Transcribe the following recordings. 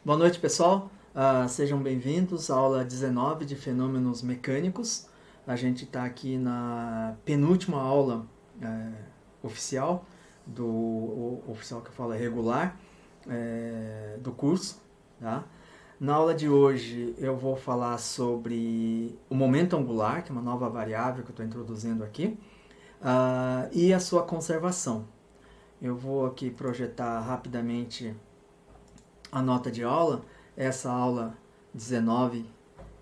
Boa noite, pessoal. Sejam bem-vindos à aula 19 de Fenômenos Mecânicos. A gente está aqui na penúltima aula oficial, oficial que eu falo é regular, do curso. Tá? Na aula de hoje eu vou falar sobre o momento angular, que é uma nova variável que eu estou introduzindo aqui, e a sua conservação. Eu vou aqui projetar rapidamente a nota de aula, essa aula 19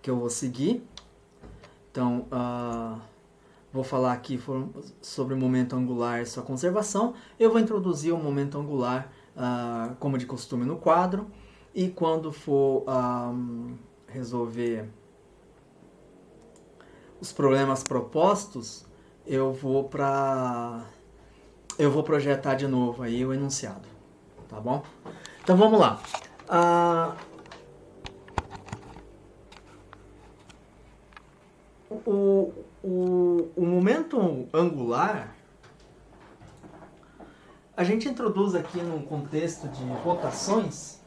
que eu vou seguir. Então, vou falar aqui sobre o momento angular e sua conservação. Eu vou introduzir o momento angular, como de costume, no quadro. E quando for resolver os problemas propostos, eu vou projetar de novo aí o enunciado, tá bom? Então vamos lá. O momento angular a gente introduz aqui num contexto de rotações,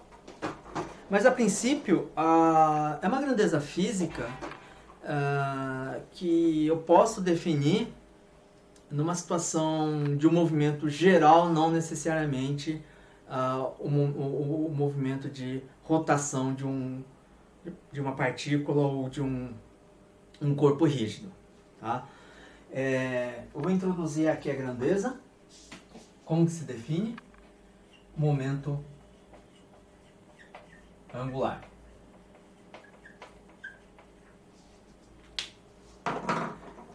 mas a princípio é uma grandeza física que eu posso definir numa situação de um movimento geral, não necessariamente o movimento de rotação de uma partícula ou de um corpo rígido. Tá? Eu vou introduzir aqui a grandeza. Como que se define? Momento angular.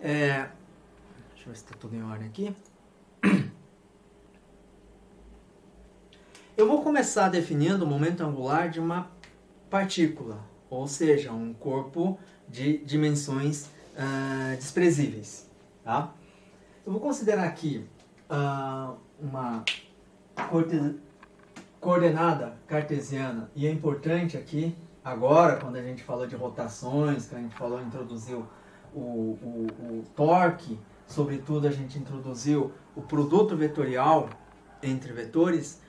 Deixa eu ver se está tudo em ordem aqui. Eu vou começar definindo o momento angular de uma partícula, ou seja, um corpo de dimensões desprezíveis. Tá? Eu vou considerar aqui uma coordenada cartesiana, e é importante aqui, agora, quando a gente falou de rotações, que a gente introduziu o torque, sobretudo a gente introduziu o produto vetorial entre vetores,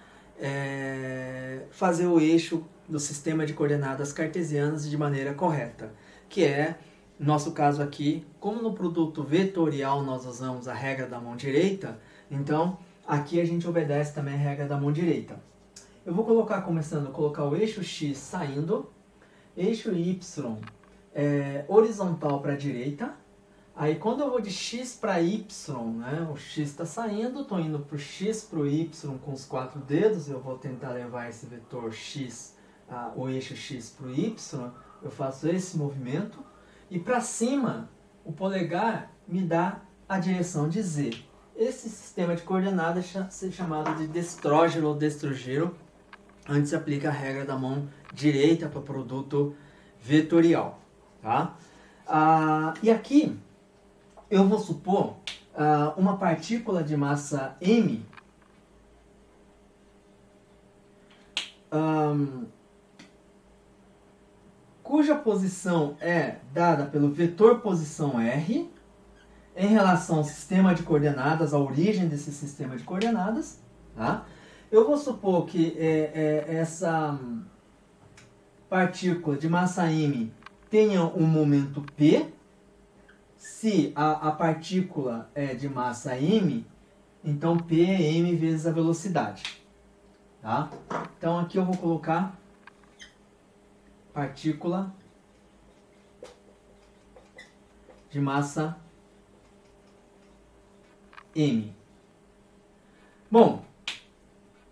fazer o eixo do sistema de coordenadas cartesianas de maneira correta, que é, no nosso caso aqui, como no produto vetorial nós usamos a regra da mão direita, então aqui a gente obedece também a regra da mão direita. Eu vou começando a colocar o eixo x saindo, eixo y horizontal para a direita. Aí quando eu vou de x para y, né, o x está saindo, estou indo para o x para o y com os 4 dedos, eu vou tentar levar esse vetor x, o eixo x para o y, eu faço esse movimento, e para cima, o polegar me dá a direção de z. Esse sistema de coordenadas é chamado de destrógiro ou destrogiro, antes se aplica a regra da mão direita para o produto vetorial. Tá? E aqui, eu vou supor uma partícula de massa m cuja posição é dada pelo vetor posição r em relação ao sistema de coordenadas, à origem desse sistema de coordenadas. Tá? Eu vou supor que essa partícula de massa m tenha um momento p. Se a partícula é de massa m, então P é m vezes a velocidade. Tá? Então aqui eu vou colocar partícula de massa m. Bom,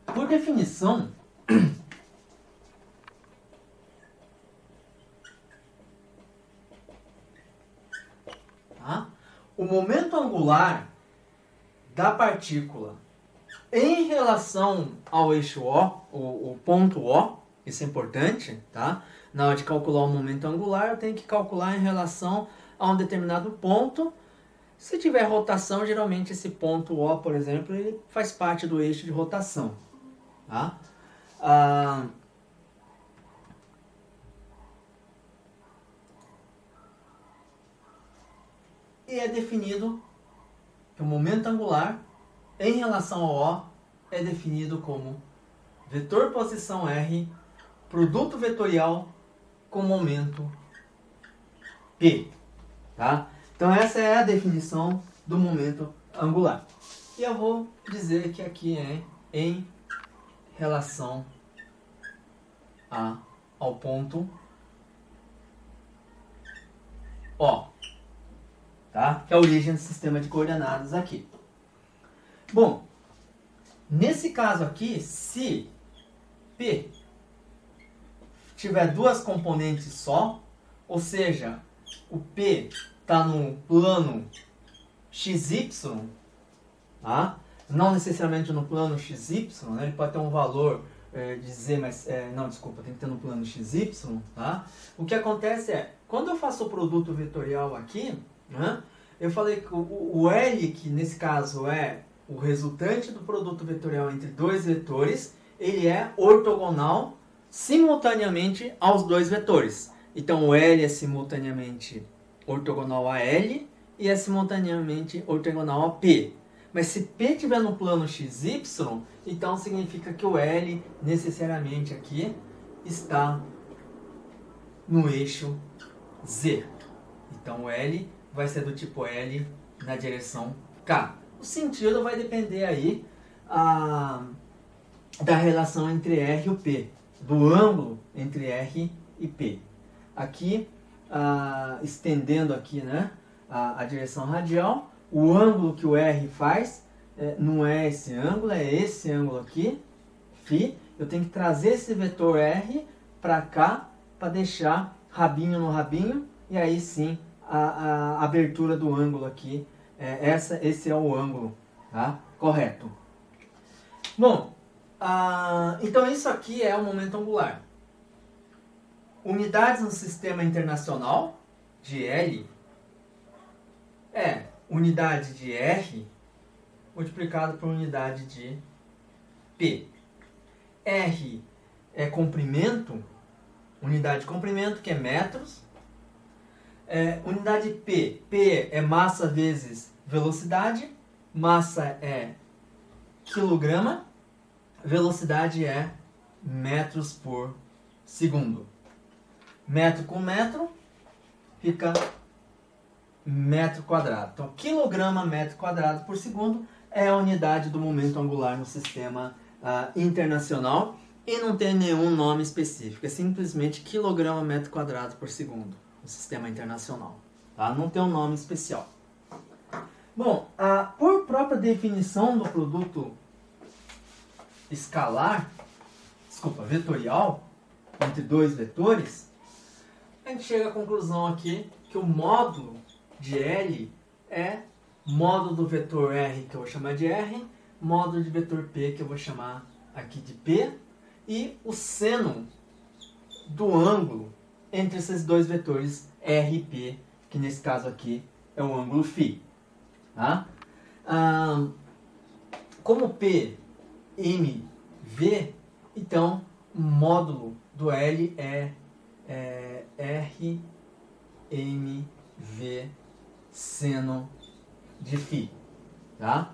por definição, o momento angular da partícula em relação ao eixo O, o ponto O, isso é importante, tá? Na hora de calcular o momento angular, eu tenho que calcular em relação a um determinado ponto. Se tiver rotação, geralmente esse ponto O, por exemplo, ele faz parte do eixo de rotação. Tá? E é definido que o momento angular em relação ao O é definido como vetor posição R produto vetorial com momento P. Tá? Então essa é a definição do momento angular. E eu vou dizer que aqui é em relação ao ponto O, tá? Que é a origem do sistema de coordenadas aqui. Bom, nesse caso aqui, se P tiver duas componentes só, ou seja, o P está no plano XY, tá? Não necessariamente no plano XY, né? Ele pode ter um valor de Z, mas não, desculpa, tem que ter no plano XY, tá? O que acontece é, quando eu faço o produto vetorial aqui, né, eu falei que o L, que nesse caso é o resultante do produto vetorial entre dois vetores, ele é ortogonal simultaneamente aos dois vetores. Então o L é simultaneamente ortogonal a L e é simultaneamente ortogonal a P. Mas se P estiver no plano XY, então significa que o L necessariamente aqui está no eixo Z. Então o L vai ser do tipo L na direção K. O sentido vai depender aí da relação entre R e o P, do ângulo entre R e P. Aqui, estendendo aqui, né, a direção radial, o ângulo que o R faz não é esse ângulo, é esse ângulo aqui, φ. Eu tenho que trazer esse vetor R para cá, para deixar rabinho no rabinho, e aí sim a abertura do ângulo aqui, esse é o ângulo, tá? Correto. Bom, então isso aqui é o momento angular. Unidades no sistema internacional de L é unidade de R multiplicado por unidade de P. R é comprimento, unidade de comprimento, que é metros. Unidade P. P é massa vezes velocidade. Massa é quilograma. Velocidade é metros por segundo. Metro com metro fica metro quadrado. Então, quilograma metro quadrado por segundo é a unidade do momento angular no sistema internacional e não tem nenhum nome específico. É simplesmente quilograma metro quadrado por segundo no sistema internacional. Tá? Não tem um nome especial. Bom, por própria definição do produto vetorial entre dois vetores, a gente chega à conclusão aqui que o módulo de L é módulo do vetor R, que eu vou chamar de R, módulo de vetor P, que eu vou chamar aqui de P, e o seno do ângulo entre esses dois vetores R e P, que nesse caso aqui é o ângulo φ. Tá? Como P, M, V, então o módulo do L é R, M, V, seno de φ. Tá?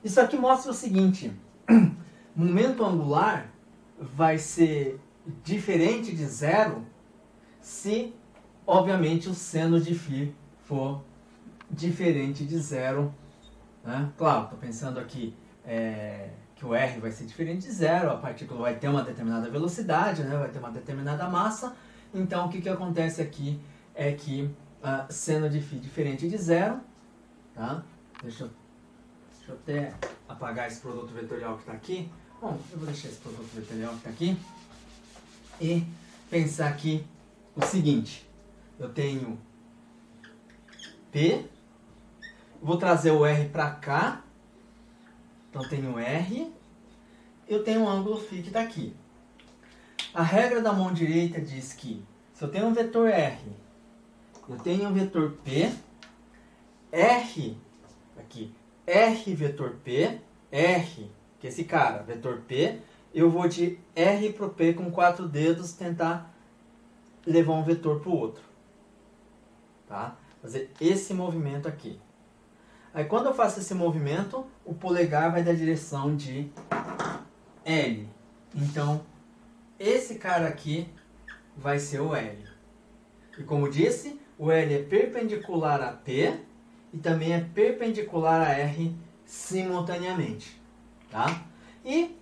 Isso aqui mostra o seguinte: momento angular vai ser diferente de zero se, obviamente, o seno de φ for diferente de zero. Né? Claro, estou pensando aqui que o R vai ser diferente de zero, a partícula vai ter uma determinada velocidade, né? Vai ter uma determinada massa. Então, o que acontece aqui é que seno de φ diferente de zero. Tá? Deixa eu até apagar esse produto vetorial que está aqui. Bom, eu vou deixar esse produto vetorial que está aqui e pensar aqui o seguinte: eu tenho P, vou trazer o R para cá, então tenho R, eu tenho um ângulo φ que está aqui. A regra da mão direita diz que se eu tenho um vetor R, eu tenho um vetor P, R, aqui, R vetor P, R, que é esse cara, vetor P, eu vou de R para o P com 4 dedos tentar levar um vetor para o outro. Tá? Fazer esse movimento aqui. Aí quando eu faço esse movimento, o polegar vai da direção de L. Então, esse cara aqui vai ser o L. E como disse, o L é perpendicular a P e também é perpendicular a R simultaneamente. Tá? E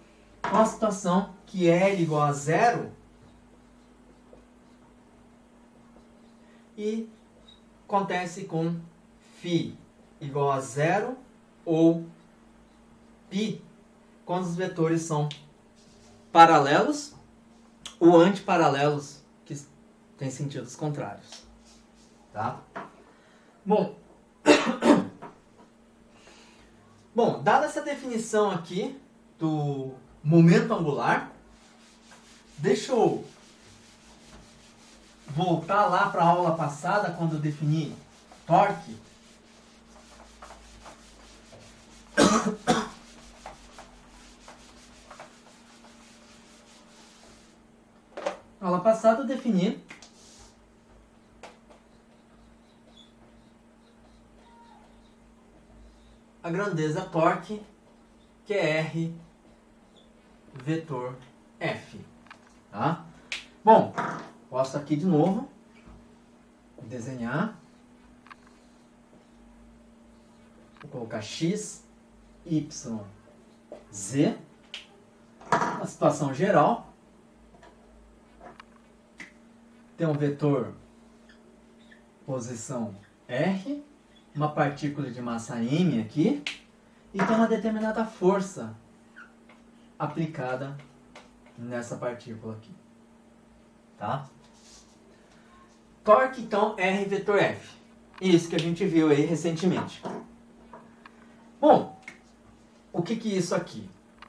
uma situação que L igual a zero e acontece com φ igual a zero ou π quando os vetores são paralelos ou antiparalelos, que têm sentidos contrários. Tá? Bom, dada essa definição aqui do momento angular, deixa eu voltar lá para a aula passada, quando eu defini torque. Na aula passada eu defini a grandeza torque, que é R vetor F. Tá? Bom, posso aqui de novo desenhar. Vou colocar X, Y, Z. A situação geral. Tem um vetor posição R, uma partícula de massa M aqui, e tem uma determinada força aplicada nessa partícula aqui. Tá? Torque, então, R vetor F. Isso que a gente viu aí recentemente. Bom, o que é isso aqui?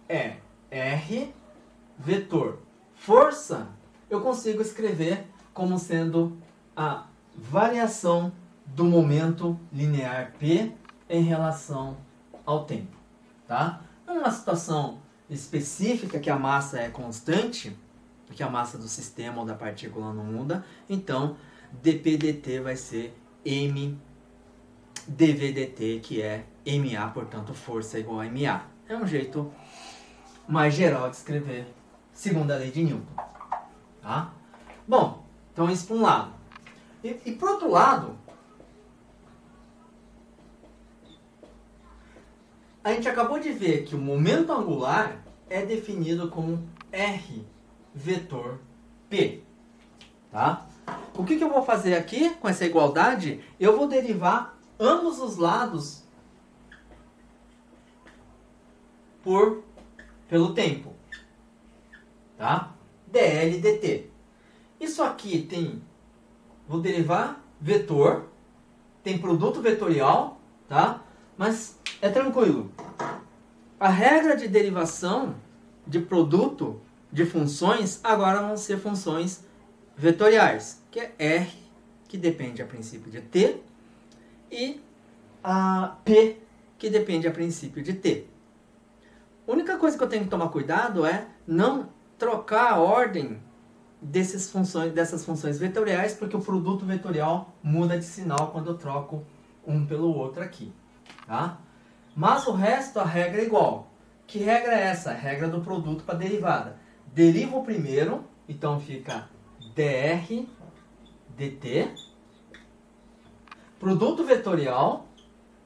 É R vetor força, eu consigo escrever como sendo a variação do momento linear P em relação ao tempo. Tá? Numa situação específica que a massa é constante, que a massa do sistema ou da partícula não muda, então dp dt vai ser m dv dt, que é ma, portanto força igual a ma. É um jeito mais geral de escrever segundo a lei de Newton. Tá? Bom, então isso por um lado. E por outro lado, a gente acabou de ver que o momento angular é definido como R vetor P. Tá? O que eu vou fazer aqui com essa igualdade? Eu vou derivar ambos os lados pelo tempo. Tá? dl dt. Isso aqui tem, vou derivar vetor, tem produto vetorial, tá? Mas é tranquilo. A regra de derivação de produto de funções agora vão ser funções vetoriais, que é R, que depende a princípio de T, e a P, que depende a princípio de T. A única coisa que eu tenho que tomar cuidado é não trocar a ordem dessas funções vetoriais, porque o produto vetorial muda de sinal quando eu troco um pelo outro aqui. Tá? Mas o resto, a regra é igual. Que regra é essa? A regra do produto para derivada. Derivo o primeiro, então fica dr dt, produto vetorial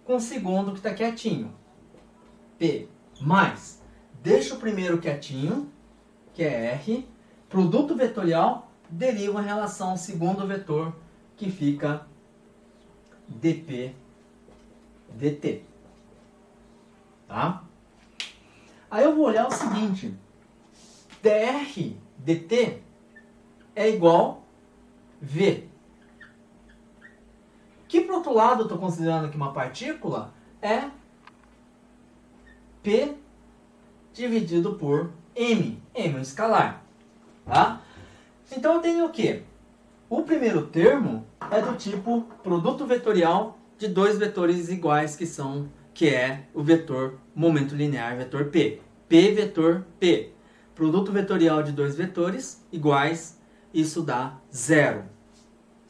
com o segundo que está quietinho, P, mais, deixo o primeiro quietinho, que é R, produto vetorial, derivo em relação ao segundo vetor, que fica dp dt. Tá? Aí eu vou olhar o seguinte, dr dt é igual V. Que, por outro lado, eu estou considerando aqui uma partícula, é P dividido por M. M é um escalar. Tá? Então eu tenho o quê? O primeiro termo é do tipo produto vetorial de dois vetores iguais, que é o vetor momento linear, vetor P. P vetor P. Produto vetorial de dois vetores iguais, isso dá zero.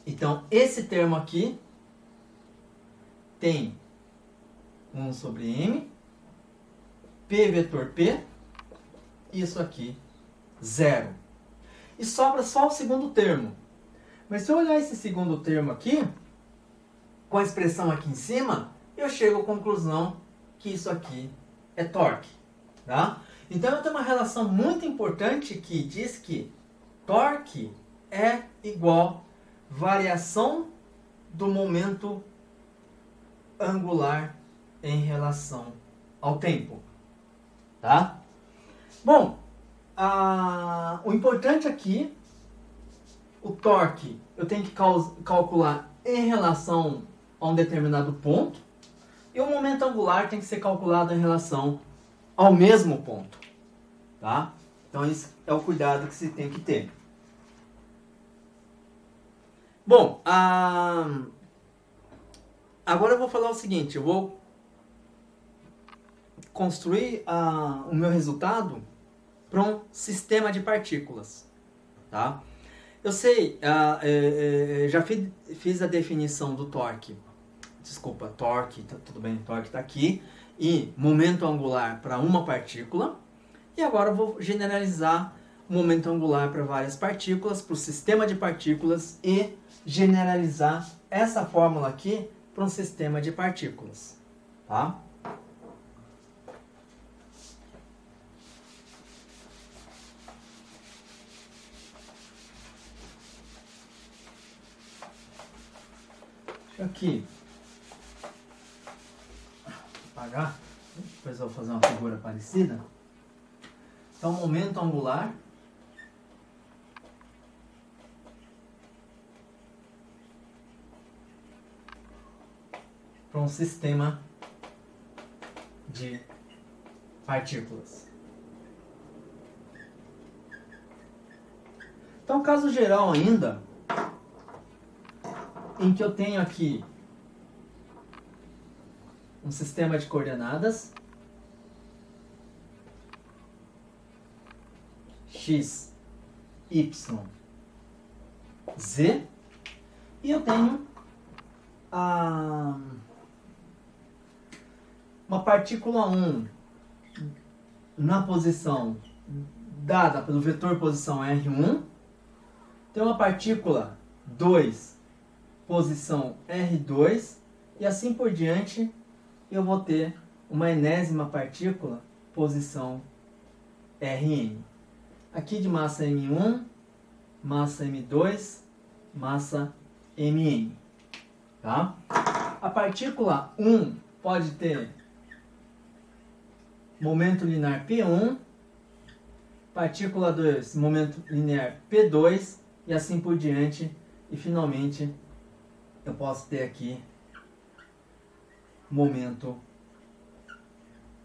Então, esse termo aqui tem 1 sobre M, P vetor P, isso aqui, zero. e sobra só o segundo termo. Mas se eu olhar esse segundo termo aqui, com a expressão aqui em cima, eu chego à conclusão que isso aqui é torque. Tá? Então eu tenho uma relação muito importante que diz que torque é igual variação do momento angular em relação ao tempo. Tá? Bom, o importante aqui, o torque, eu tenho que calcular em relação a um determinado ponto, e o momento angular tem que ser calculado em relação ao mesmo ponto. Tá? Então isso é o cuidado que se tem que ter. Bom, agora eu vou falar o seguinte, eu vou construir o meu resultado para um sistema de partículas. Tá? Eu sei, já fiz a definição do torque. Desculpa, torque, tudo bem, torque está aqui. E momento angular para uma partícula. E agora eu vou generalizar o momento angular para várias partículas, para o sistema de partículas, e generalizar essa fórmula aqui para um sistema de partículas. Tá? Aqui, vou apagar, depois eu vou fazer uma figura parecida. Então, momento angular para um sistema de partículas. Então, caso geral ainda, em que eu tenho aqui um sistema de coordenadas x, y, z, e eu tenho uma partícula 1 na posição dada pelo vetor posição R1, tem uma partícula 2 posição R2, e assim por diante eu vou ter uma enésima partícula posição Rn. Aqui de massa M1, massa M2, massa Mn. Tá? A partícula 1 pode ter momento linear P1, partícula 2, momento linear P2, e assim por diante, e finalmente eu posso ter aqui momento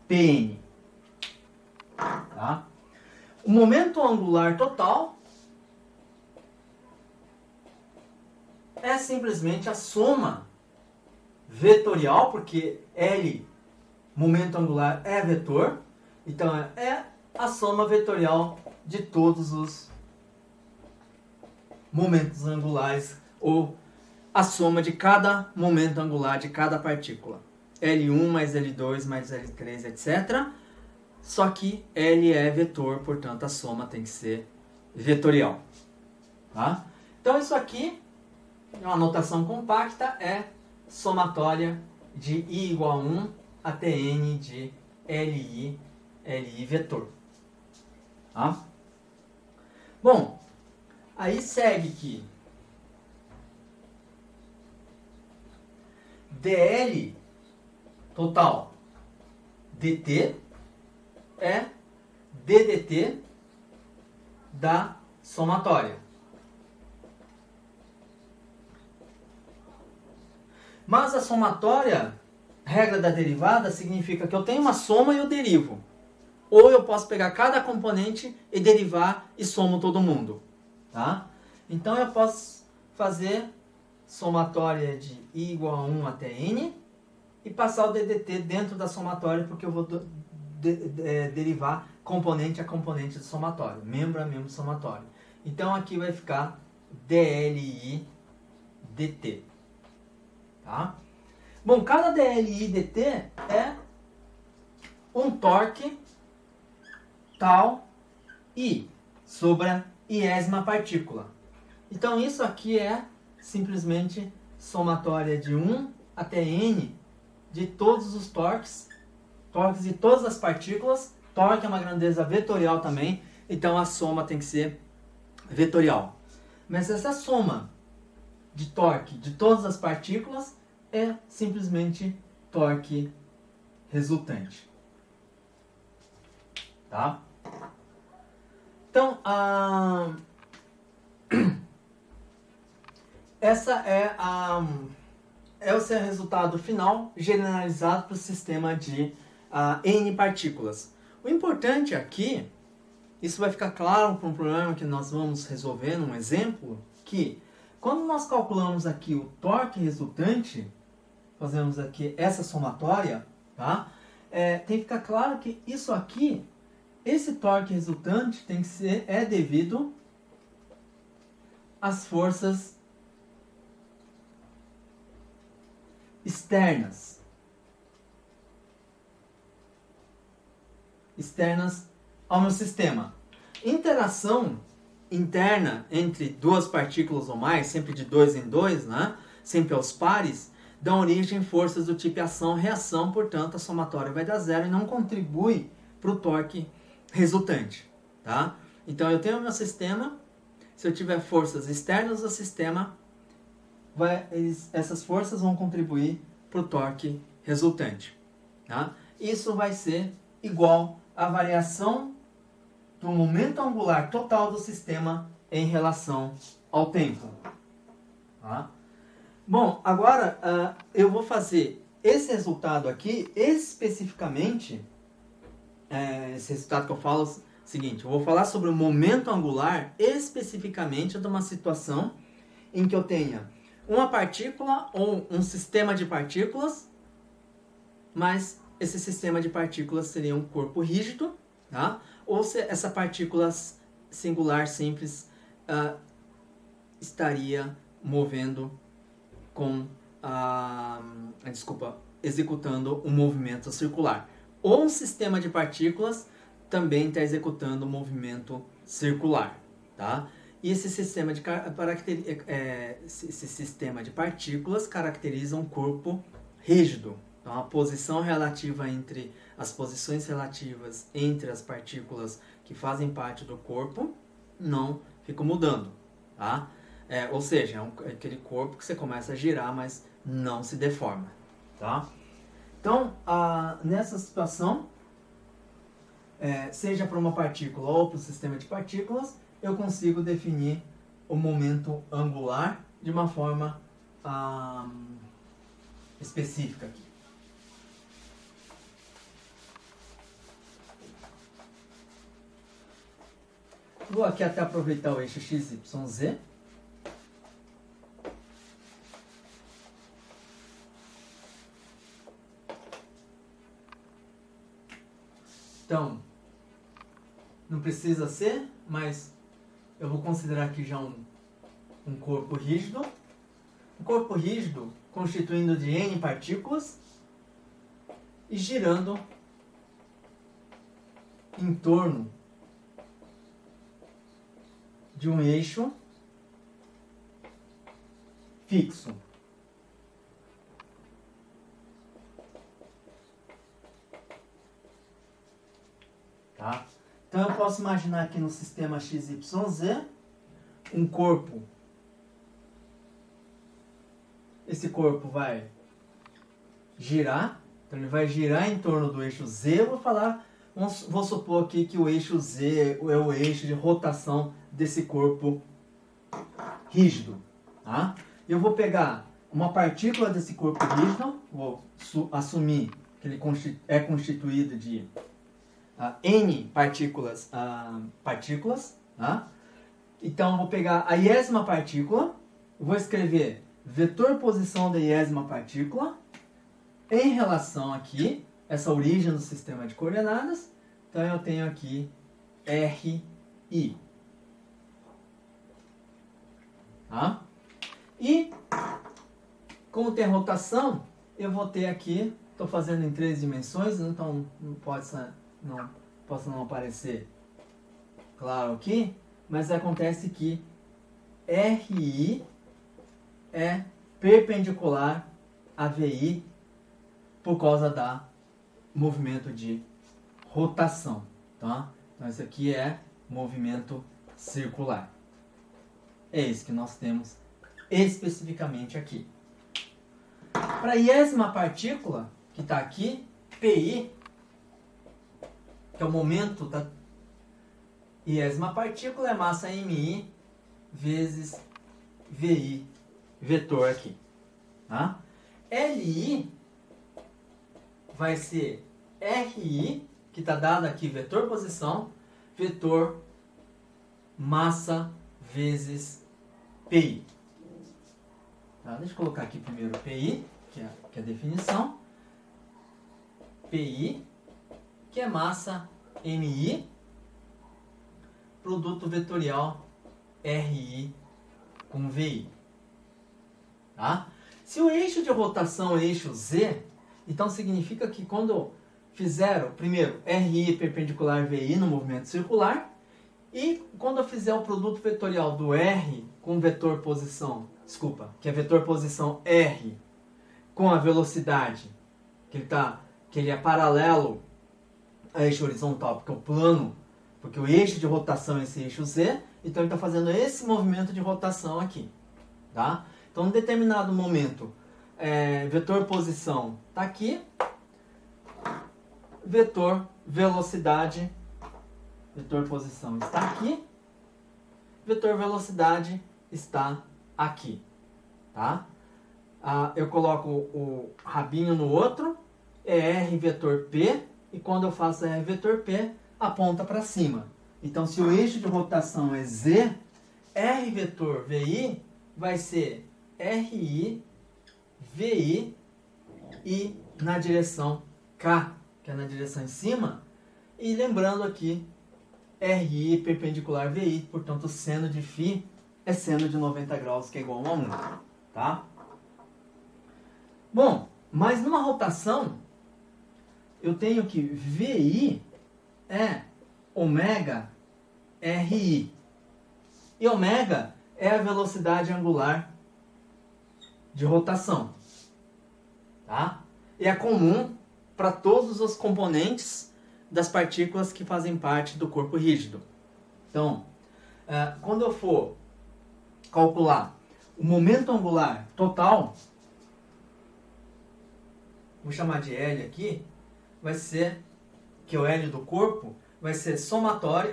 Pn. Tá? O momento angular total é simplesmente a soma vetorial, porque L, momento angular, é vetor. Então é a soma vetorial de todos os momentos angulares, ou a soma de cada momento angular de cada partícula. L1 mais L2 mais L3, etc. Só que L é vetor, portanto a soma tem que ser vetorial. Tá? Então isso aqui, uma notação compacta, é somatória de I igual a 1 até N de Li vetor. Tá? Bom, aí segue que dl total dt é ddt da somatória. Mas a somatória, regra da derivada, significa que eu tenho uma soma e eu derivo. Ou eu posso pegar cada componente e derivar e somo todo mundo. Tá? Então eu posso fazer somatória de I igual a 1 até N e passar o ddt dentro da somatória, porque eu vou derivar componente a componente do somatório, membro a membro do somatório. Então aqui vai ficar dli dt. Tá? Bom, cada dli dt é um torque tal I sobre iésima partícula. Então isso aqui é simplesmente somatória de 1 até n de todos os torques de todas as partículas. Torque é uma grandeza vetorial também, então a soma tem que ser vetorial. Mas essa soma de torque de todas as partículas é simplesmente torque resultante. Tá? Então, esse é o resultado final generalizado para o sistema de N partículas. O importante aqui, isso vai ficar claro para um problema que nós vamos resolver num exemplo, que quando nós calculamos aqui o torque resultante, fazemos aqui essa somatória, tá? Tem que ficar claro que isso aqui, esse torque resultante é devido às forças externas ao meu sistema. Interação interna entre duas partículas ou mais, sempre de 2 em 2, né? Sempre aos pares, dão origem a forças do tipo ação-reação, portanto a somatória vai dar zero e não contribui para o torque resultante. Tá? Então eu tenho o meu sistema, se eu tiver forças externas ao sistema, essas forças vão contribuir para o torque resultante. Tá? Isso vai ser igual à variação do momento angular total do sistema em relação ao tempo. Tá? Bom, agora eu vou fazer esse resultado aqui especificamente, esse resultado que eu falo é o seguinte, eu vou falar sobre o momento angular especificamente de uma situação em que eu tenha uma partícula ou um sistema de partículas, mas esse sistema de partículas seria um corpo rígido, tá? Ou se essa partícula singular simples estaria movendo executando um movimento circular. Ou um sistema de partículas também está executando um movimento circular, tá? E esse sistema de partículas caracteriza um corpo rígido. Então, a posição relativa as posições relativas entre as partículas que fazem parte do corpo não ficam mudando, tá? Ou seja, é aquele corpo que você começa a girar, mas não se deforma, tá? Então, nessa situação, seja para uma partícula ou para o sistema de partículas, eu consigo definir o momento angular de uma forma específica aqui. Vou aqui até aproveitar o eixo XYZ. Então, não precisa ser, mas eu vou considerar aqui já um corpo rígido. Um corpo rígido constituindo de N partículas e girando em torno de um eixo fixo. Tá? Então eu posso imaginar aqui no sistema XYZ um corpo. Esse corpo vai girar, então ele vai girar em torno do eixo Z. Eu vou supor aqui que o eixo Z é o eixo de rotação desse corpo rígido. Tá? Eu vou pegar uma partícula desse corpo rígido, vou assumir que ele é constituído de N partículas. Tá? Então, eu vou pegar a iésima partícula, vou escrever vetor posição da iésima partícula em relação aqui, essa origem do sistema de coordenadas. Então, eu tenho aqui RI. Tá? E, como tem rotação, eu vou ter aqui, estou fazendo em 3 dimensões, então não possa não aparecer claro aqui, mas acontece que RI é perpendicular a VI por causa da movimento de rotação, tá? Então esse aqui é movimento circular. É esse que nós temos especificamente aqui. Para a iésima partícula, que está aqui, PI, que é o momento da iésima partícula, é massa MI vezes VI, vetor aqui. Tá? LI vai ser RI, que está dado aqui, vetor posição, vetor massa vezes PI. Tá? Deixa eu colocar aqui primeiro PI, que é a definição. PI, que é massa MI, produto vetorial RI com VI. Tá? Se o eixo de rotação é eixo Z, então significa que quando fizer, primeiro, RI perpendicular VI no movimento circular, e quando eu fizer o produto vetorial do R com vetor posição, que é vetor posição R, com a velocidade, que ele é paralelo ao eixo horizontal, porque o plano, porque o eixo de rotação é esse eixo Z, então ele está fazendo esse movimento de rotação aqui. Tá? Então, em determinado momento, vetor posição está aqui, vetor velocidade, vetor posição está aqui, vetor velocidade está aqui. Tá? Eu coloco o rabinho no outro, é R vetor P, e quando eu faço R vetor P, aponta para cima. Então, se o eixo de rotação é Z, R vetor VI vai ser RI, VI e na direção K, que é na direção em cima. E lembrando aqui, RI perpendicular VI, portanto, o seno de φ é seno de 90 graus, que é igual a 1. Tá? Bom, mas numa rotação, eu tenho que VI é ômega RI. E ômega é a velocidade angular de rotação. Tá? E é comum para todos os componentes das partículas que fazem parte do corpo rígido. Então, quando eu for calcular o momento angular total, vou chamar de L aqui, vai ser, que é o L do corpo, vai ser somatório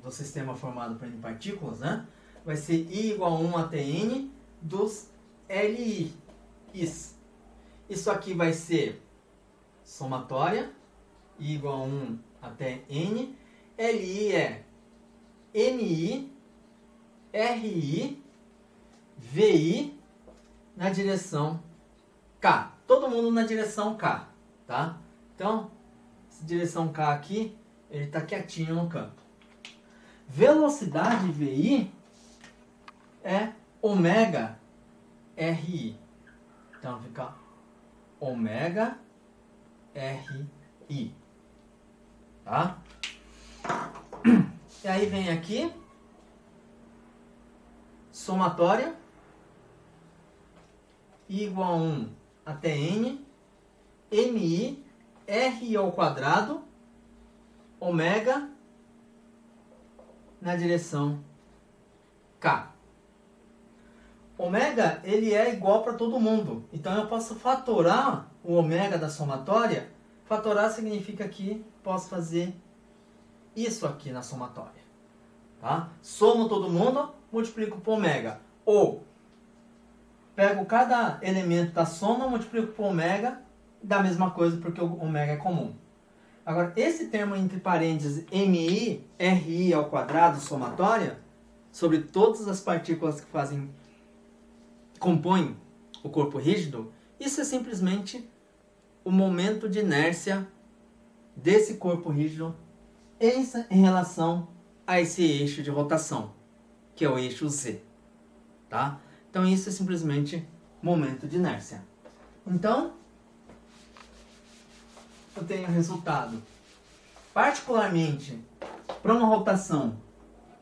do sistema formado por N partículas, né? Vai ser I igual a 1 até N dos LI. Isso aqui vai ser somatória, I igual a 1 até N. LI é MI, RI, VI na direção K. Todo mundo na direção K, tá? Então, essa direção K aqui, ele está quietinho no campo. Velocidade VI é ômega RI. Então, fica ômega RI. Tá? E aí vem aqui, somatória, I igual a 1 até N, MI, RI ao quadrado, ômega na direção K. Ômega, ele é igual para todo mundo. Então, eu posso fatorar o ômega da somatória. Fatorar significa que posso fazer isso aqui na somatória. Tá? Somo todo mundo, multiplico por ômega. Ou pego cada elemento da soma, multiplico por ômega, dá a mesma coisa porque o ômega é comum. Agora, esse termo entre parênteses MI, RI ao quadrado, somatória, sobre todas as partículas que compõem o corpo rígido, isso é simplesmente o momento de inércia desse corpo rígido em relação a esse eixo de rotação, que é o eixo Z. Tá? Então, isso é simplesmente momento de inércia. Então, eu tenho resultado, particularmente para uma rotação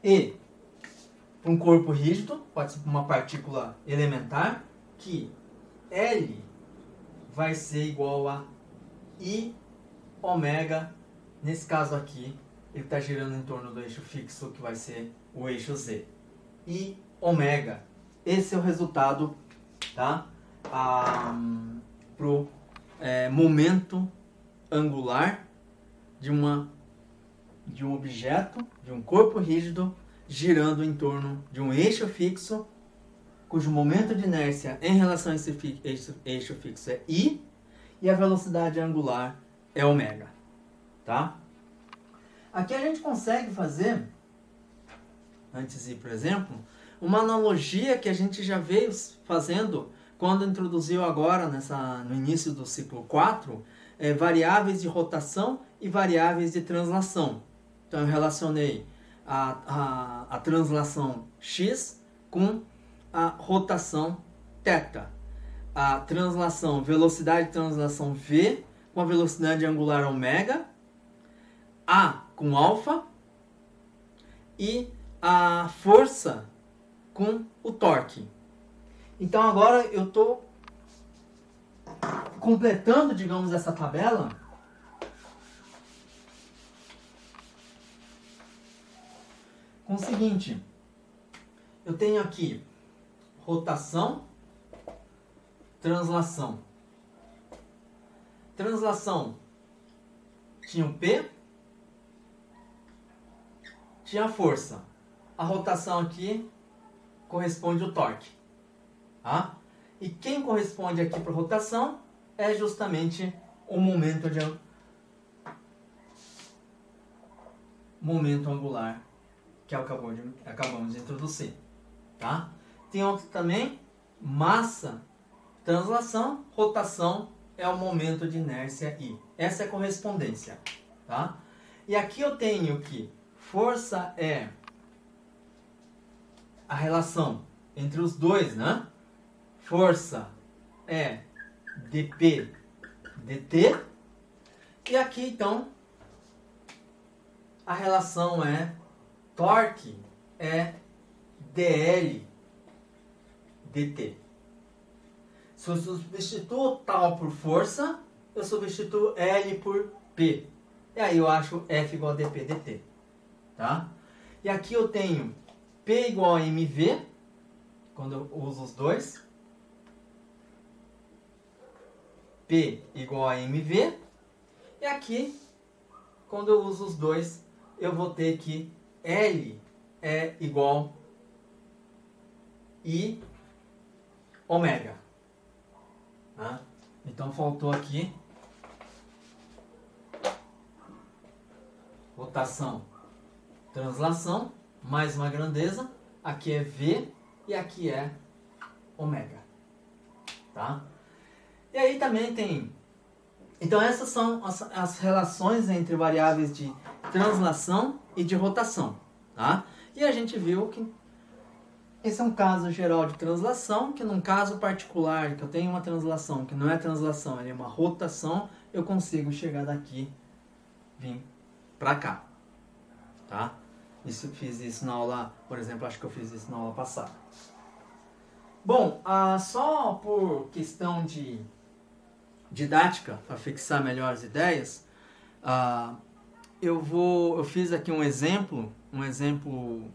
E um corpo rígido, pode ser uma partícula elementar, que L vai ser igual a I ômega, nesse caso aqui, ele está girando em torno do eixo fixo, que vai ser o eixo Z. I ômega. Esse é o resultado, tá? Pro momento angular de um objeto, de um corpo rígido, girando em torno de um eixo fixo, cujo momento de inércia em relação a esse eixo fixo é I, e a velocidade angular é ômega. Tá? Aqui a gente consegue fazer, antes de ir, por exemplo, uma analogia que a gente já veio fazendo quando introduziu agora, no início do ciclo 4, variáveis de rotação e variáveis de translação. Então eu relacionei a translação x com a rotação θ. A translação, velocidade de translação v com a velocidade angular ômega, a com alfa e a força com o torque. Então agora eu estou completando, digamos, essa tabela com o seguinte: eu tenho aqui rotação, translação. Translação tinha o P, tinha a força. A rotação aqui corresponde ao torque. Tá? E quem corresponde aqui para a rotação é justamente o momento angular que acabamos de introduzir. Tá? Tem outro também, massa, translação, rotação é o momento de inércia I. Essa é a correspondência. Tá? E aqui eu tenho que força é a relação entre os dois, né? Força é dP dt. E aqui, então, a relação é torque é dL dt. Se eu substituo tal por força, eu substituo L por P. E aí eu acho F igual a dP dt. Tá? E aqui eu tenho P igual a mv, quando eu uso os dois. P igual a mv. E aqui, quando eu uso os dois, eu vou ter que L é igual I ômega. Tá? Então faltou aqui rotação, translação, mais uma grandeza. Aqui é V e aqui é ômega. Tá? E aí também tem... Então essas são as relações entre variáveis de translação e de rotação. Tá? E a gente viu que esse é um caso geral de translação, que num caso particular, que eu tenho uma translação que não é translação, ele é uma rotação, eu consigo chegar daqui, vir para cá. Tá? Fiz isso na aula, por exemplo, acho que eu fiz isso na aula passada. Bom, só por questão de didática, para fixar melhor as ideias, eu fiz aqui um exemplo muito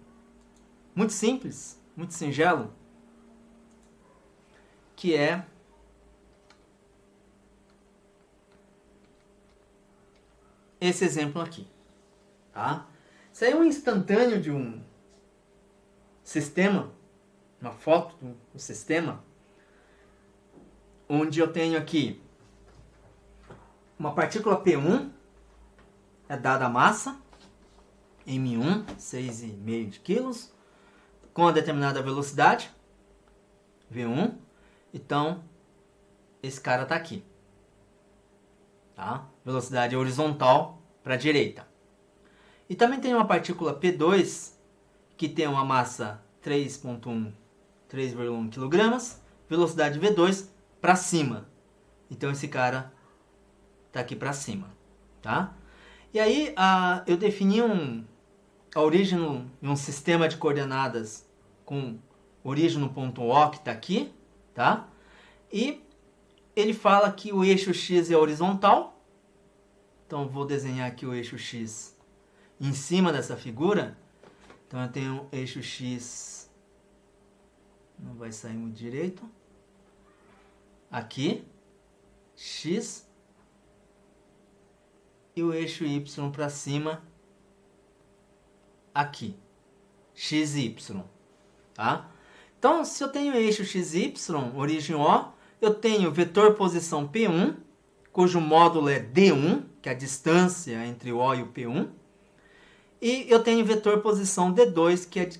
simples, muito singelo, que é esse exemplo aqui. Tá? Isso aí é um instantâneo de um sistema, uma foto do sistema, onde eu tenho aqui uma partícula P1, é dada a massa, M1, 6,5 quilos, com a determinada velocidade, V1. Então, esse cara está aqui. Tá? Velocidade horizontal para a direita. E também tem uma partícula P2, que tem uma massa 3,1 kg, velocidade V2 para cima. Então, esse cara está aqui para cima. Tá? E aí, eu defini a origem em um sistema de coordenadas com origem no ponto O, que está aqui, tá? E ele fala que o eixo X é horizontal. Então, eu vou desenhar aqui o eixo X em cima dessa figura. Então, eu tenho o eixo X, não vai sair muito direito, aqui, X, e o eixo Y para cima, aqui, XY, tá? Então, se eu tenho eixo XY, origem O, eu tenho vetor posição P1, cujo módulo é D1, que é a distância entre o O e o P1, e eu tenho vetor posição D2, que é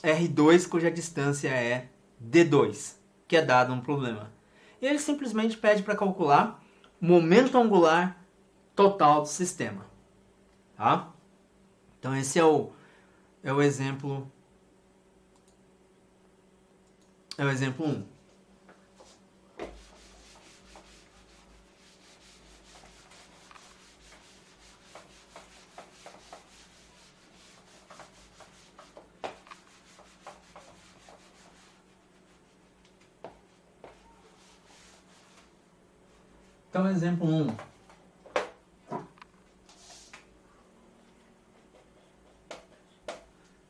R2, cuja distância é D2, que é dado um problema. E ele simplesmente pede para calcular o momento angular total do sistema. Tá? Então esse é o exemplo 1. Então, exemplo 1.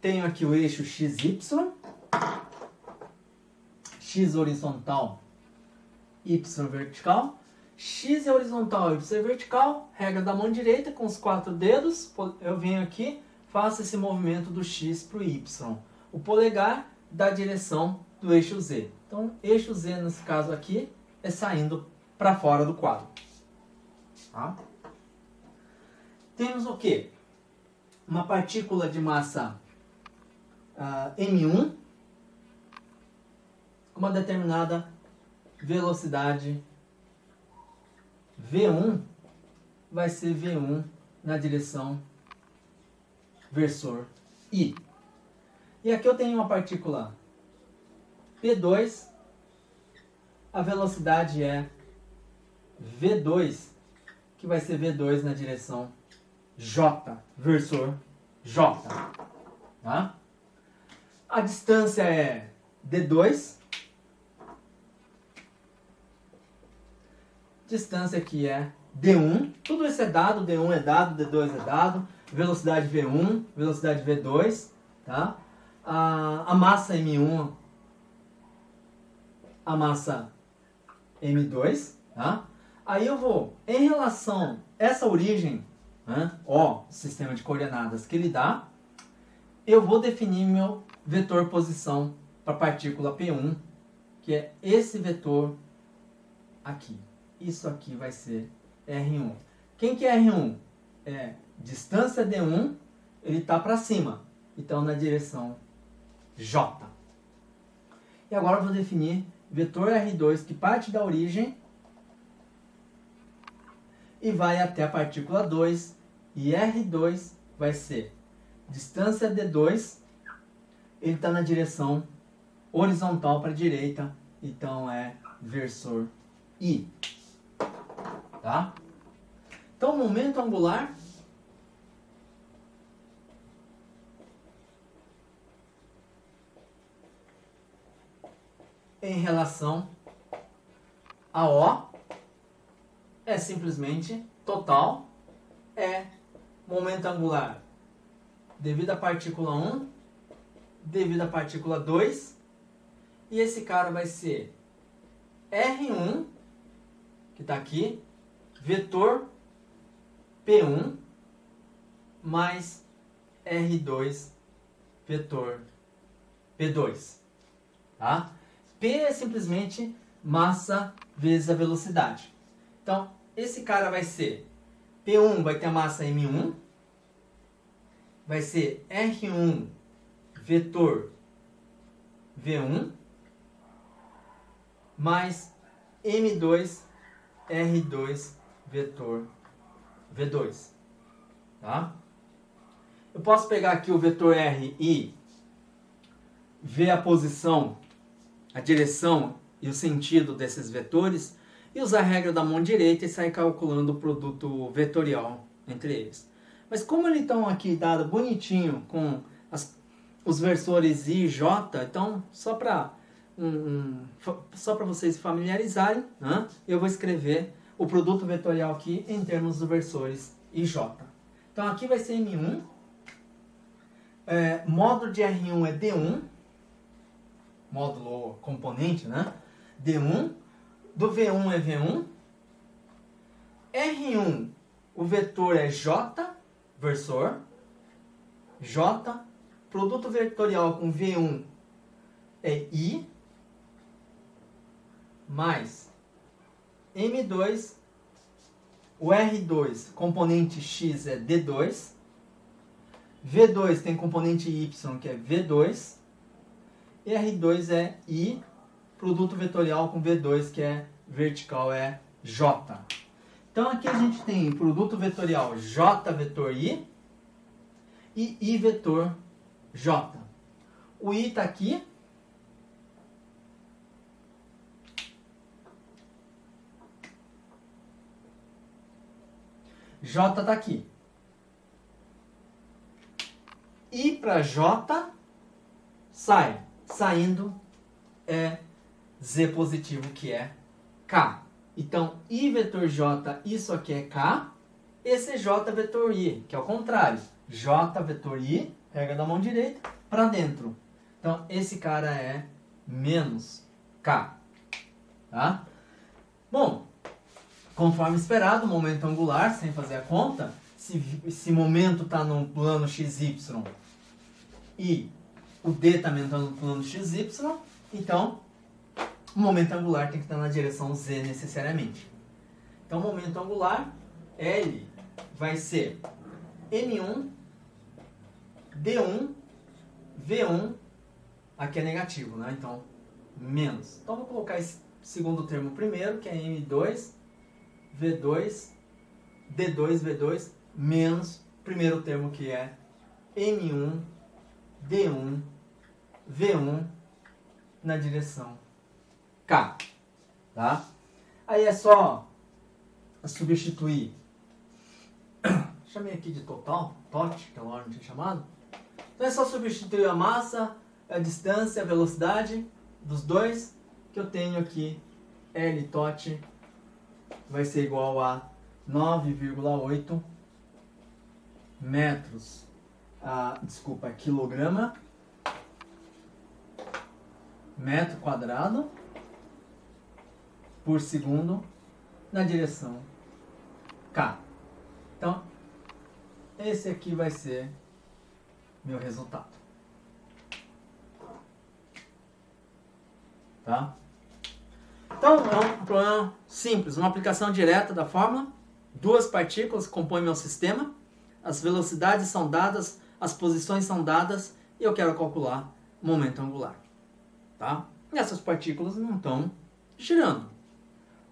Tenho aqui o eixo XY, X horizontal, Y vertical. X é horizontal, Y é vertical. Regra da mão direita, com os 4 dedos, eu venho aqui, faço esse movimento do X para o Y. O polegar dá a direção do eixo Z. Então, eixo Z, nesse caso aqui, é saindo para fora do quadro. Tá? Temos o quê? Uma partícula de massa M1 com uma determinada velocidade V1, vai ser V1 na direção versor I. E aqui eu tenho uma partícula P2, a velocidade é V2, que vai ser V2 na direção J, versor J. Tá? A distância é D2. Distância aqui é D1. Tudo isso é dado. D1 é dado, D2 é dado. Velocidade V1, velocidade V2. Tá? A massa M1, a massa M2. Tá? Aí eu vou, em relação a essa origem, né, O, sistema de coordenadas que ele dá, eu vou definir meu vetor posição para a partícula P1, que é esse vetor aqui. Isso aqui vai ser R1. Quem que é R1? É distância D1, ele está para cima, então na direção J. E agora eu vou definir vetor R2, que parte da origem e vai até a partícula 2, e R2 vai ser distância D2, ele está na direção horizontal para a direita, então é versor I. Tá? Então, o momento angular em relação a O é simplesmente total, é momento angular devido à partícula 1, devido à partícula 2, e esse cara vai ser R1, que está aqui, vetor P1, mais R2, vetor P2. Tá? P é simplesmente massa vezes a velocidade. Então, esse cara vai ser P1 vai ter a massa M1, vai ser R1 vetor V1 mais M2 R2 vetor V2. Tá? Eu posso pegar aqui o vetor R e ver a posição, a direção e o sentido desses vetores e usar a regra da mão direita e sair calculando o produto vetorial entre eles. Mas como eles estão aqui dado bonitinho com os versores I e J, então só para vocês familiarizarem, né, eu vou escrever o produto vetorial aqui em termos dos versores I e J. Então aqui vai ser M1, módulo de R1 é D1, módulo componente, né? D1, do V1 é V1, R1, o vetor é J, versor, J, produto vetorial com V1 é I, mais M2, o R2, componente X é D2, V2 tem componente Y, que é V2, e R2 é I, produto vetorial com V2, que é vertical, é J. Então aqui a gente tem produto vetorial J vetor I e I vetor J. O I está aqui. J está aqui. I para J sai. Saindo é Z positivo, que é K. Então, I vetor J, isso aqui é K. Esse é J vetor I, que é o contrário. J vetor I, pega da mão direita, para dentro. Então, esse cara é menos K. Tá? Bom, conforme esperado, momento angular, sem fazer a conta, se momento está no plano XY e o D também está no plano XY, então o momento angular tem que estar na direção Z necessariamente. Então, o momento angular, L, vai ser M1, D1, V1, aqui é negativo, né? Então, menos. Então, vou colocar esse segundo termo primeiro, que é M2, V2, D2, V2, menos primeiro termo, que é M1, D1, V1, na direção K, tá? Aí é só substituir, chamei aqui de total, TOT, que é a hora não tinha chamado. Então é só substituir a massa, a distância, a velocidade dos dois, que eu tenho aqui, L TOT vai ser igual a 9,8 metros, quilograma, metro quadrado por segundo na direção K. Então, esse aqui vai ser meu resultado. Tá? Então, é um problema simples, uma aplicação direta da fórmula. Duas partículas compõem meu sistema, as velocidades são dadas, as posições são dadas, e eu quero calcular o momento angular. Tá? E essas partículas não estão girando.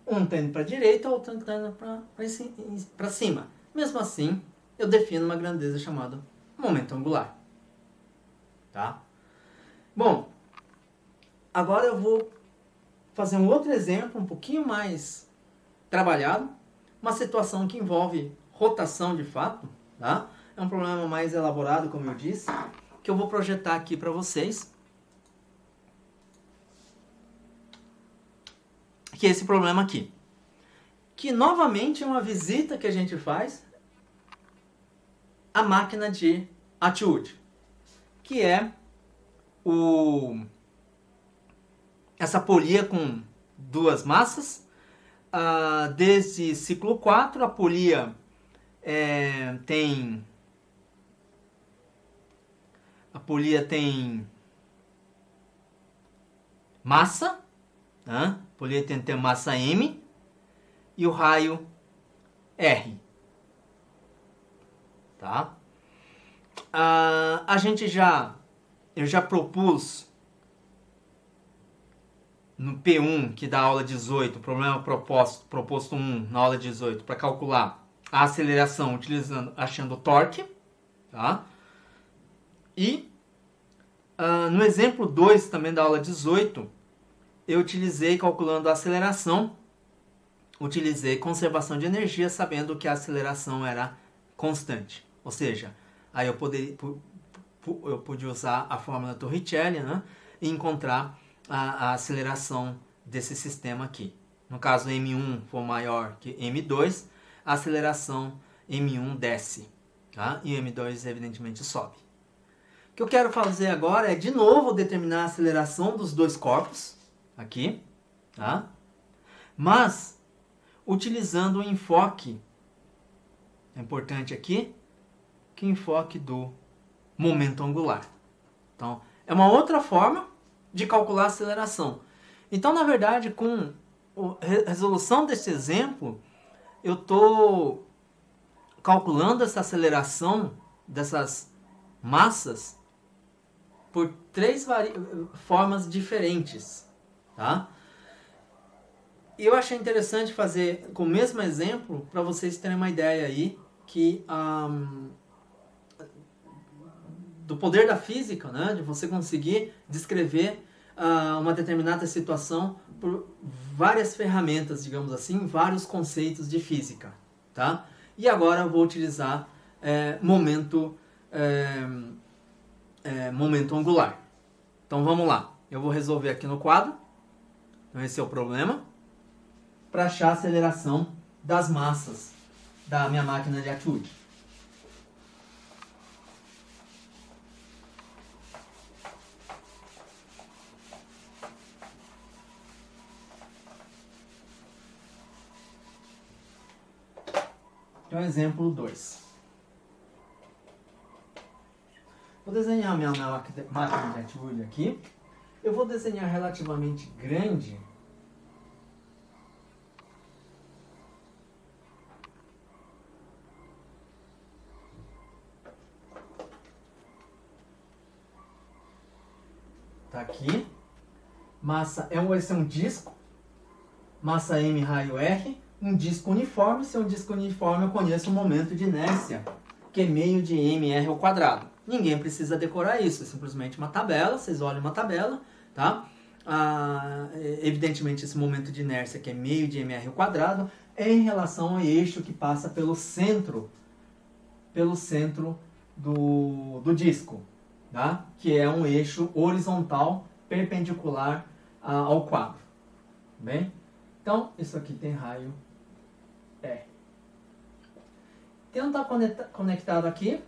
Um está indo para a direita, o outro está indo para cima. Mesmo assim, eu defino uma grandeza chamada momento angular. Tá? Bom, agora eu vou fazer um outro exemplo, um pouquinho mais trabalhado. Uma situação que envolve rotação de fato. Tá? É um problema mais elaborado, como eu disse, que eu vou projetar aqui para vocês. Que é esse problema aqui. Que novamente é uma visita que a gente faz à máquina de Atwood. Que é essa polia com duas massas. Desde ciclo 4, a polia tem massa, né? A polia tem que ter massa M e o raio R. Tá? Eu já propus no P1, que dá aula 18, problema proposto 1 na aula 18, para calcular a aceleração achando o torque. Tá? E no exemplo 2 também da aula 18, eu utilizei, calculando a aceleração, utilizei conservação de energia, sabendo que a aceleração era constante. Ou seja, aí eu pude usar a fórmula Torricelli, né, e encontrar a aceleração desse sistema aqui. No caso, M1 for maior que M2, a aceleração M1 desce, tá? E M2 evidentemente sobe. O que eu quero fazer agora é de novo determinar a aceleração dos dois corpos, aqui, tá? Mas utilizando o enfoque, é importante aqui, que é o enfoque do momento angular. Então, é uma outra forma de calcular a aceleração. Então, na verdade, com a resolução desse exemplo, eu estou calculando essa aceleração dessas massas por três formas diferentes, tá? E eu achei interessante fazer com o mesmo exemplo para vocês terem uma ideia aí que do poder da física, né? De você conseguir descrever uma determinada situação por várias ferramentas, digamos assim, vários conceitos de física, tá? E agora eu vou utilizar momento angular. Então vamos lá. Eu vou resolver aqui no quadro. Então esse é o problema. Para achar a aceleração das massas da minha máquina de atitude. Então, exemplo 2. Vou desenhar minha máquina de atitude aqui. Eu vou desenhar relativamente grande. Tá aqui. Massa esse é um disco. Massa M, raio R. Um disco uniforme. Se é um disco uniforme, eu conheço o momento de inércia, que é meio de mr ao quadrado. Ninguém precisa decorar isso, é simplesmente uma tabela, vocês olham uma tabela, tá? Evidentemente, esse momento de inércia, que é meio de mr ao quadrado, é em relação ao eixo que passa pelo centro do disco, tá? Que é um eixo horizontal perpendicular ao quadro. Bem? Então, isso aqui tem raio R. Então, está conectado aqui.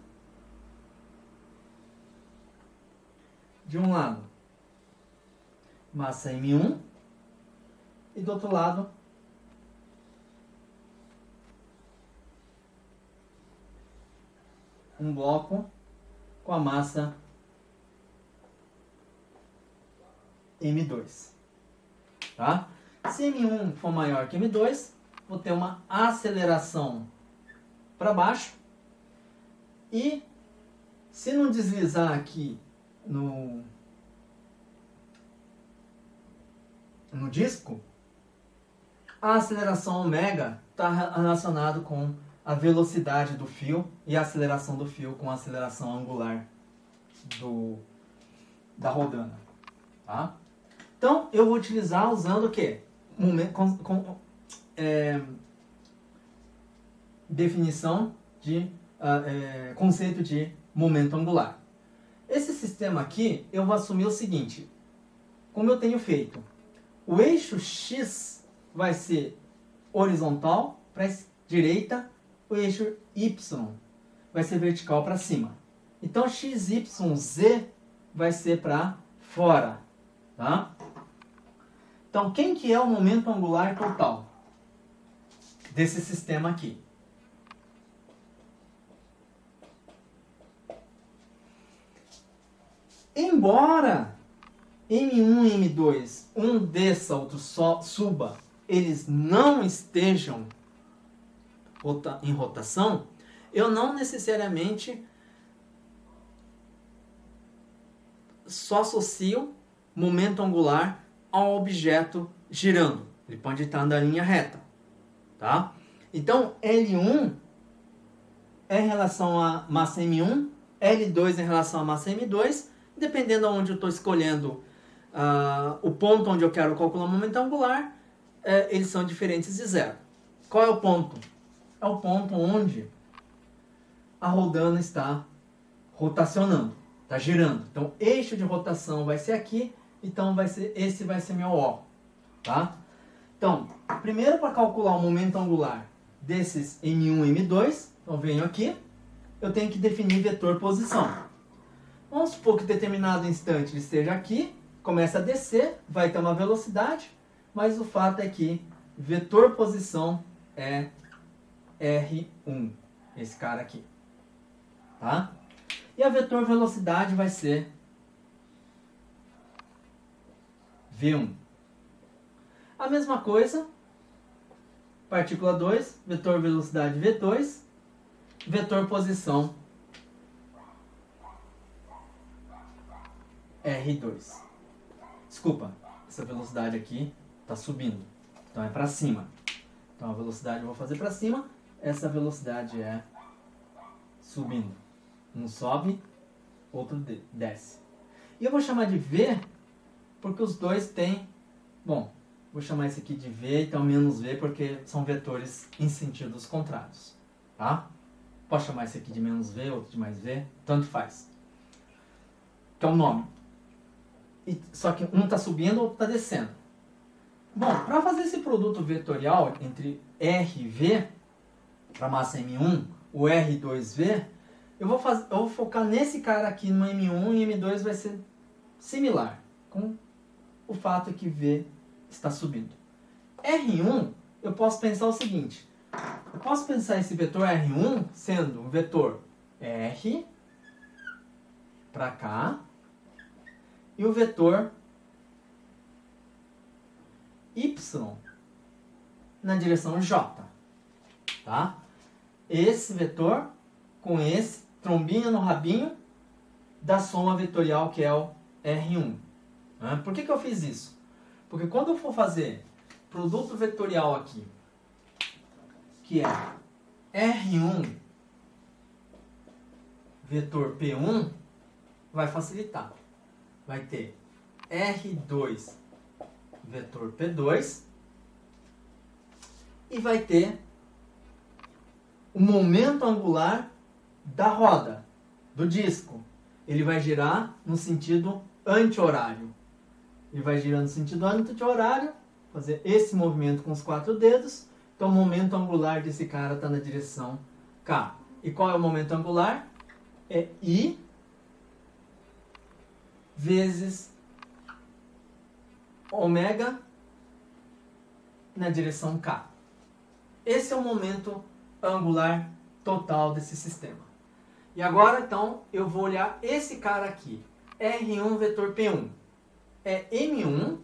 De um lado, massa M1. E do outro lado, um bloco com a massa M2. Tá? Se M1 for maior que M2, vou ter uma aceleração para baixo. E se não deslizar aqui no disco, a aceleração ômega está relacionada com a velocidade do fio e a aceleração do fio com a aceleração angular da rodana. Tá? Então, eu vou utilizar usando o quê? Definição de conceito de momento angular. Esse sistema aqui, eu vou assumir o seguinte, como eu tenho feito, o eixo X vai ser horizontal para a direita, o eixo Y vai ser vertical para cima. Então, XYZ vai ser para fora, tá? Então, quem que é o momento angular total desse sistema aqui? Embora M1 e M2, um desça, outro suba, eles não estejam em rotação, eu não necessariamente só associo momento angular ao objeto girando. Ele pode estar na linha reta. Tá? Então, L1 é em relação à massa M1, L2 em relação à massa M2, dependendo de onde eu estou escolhendo o ponto onde eu quero calcular o momento angular, eles são diferentes de zero. Qual é o ponto? É o ponto onde a roldana está rotacionando, está girando. Então, eixo de rotação vai ser aqui, então esse vai ser meu O, tá? Então, primeiro para calcular o momento angular desses M1 e M2, então venho aqui, eu tenho que definir vetor posição. Vamos supor que em determinado instante ele esteja aqui, começa a descer, vai ter uma velocidade, mas o fato é que vetor posição é R1, esse cara aqui, tá? E a vetor velocidade vai ser V1. A mesma coisa, partícula 2, vetor velocidade V2, vetor posição R2. Desculpa, essa velocidade aqui está subindo, então é para cima. Então a velocidade eu vou fazer para cima, essa velocidade é subindo. Um sobe, outro desce. E eu vou chamar de V, porque os dois têm... Bom, vou chamar esse aqui de V, então menos V, porque são vetores em sentidos contrários. Tá? Posso chamar esse aqui de menos V, outro de mais V, tanto faz. Que é o nome. Só que um está subindo, o outro está descendo. Bom, para fazer esse produto vetorial entre R e V, para massa M1, o R2V, eu vou focar nesse cara aqui no M1 e M2 vai ser similar, com o fato que V está subindo. R1, eu posso pensar o seguinte, eu posso pensar esse vetor R1 sendo um vetor R para cá e o vetor Y na direção J, tá? Esse vetor com esse trombinho no rabinho da soma vetorial que é o R1. Por que eu fiz isso? Porque quando eu for fazer produto vetorial aqui, que é R1 vetor P1, vai facilitar. Vai ter R2 vetor P2 e vai ter o momento angular da roda, do disco. Ele vai girar no sentido anti-horário. Ele vai girar no sentido anti-horário, fazer esse movimento com os 4 dedos. Então o momento angular desse cara está na direção K. E qual é o momento angular? É I vezes ômega na direção K. Esse é o momento angular total desse sistema. E agora, então, eu vou olhar esse cara aqui. R1 vetor P1. É M1,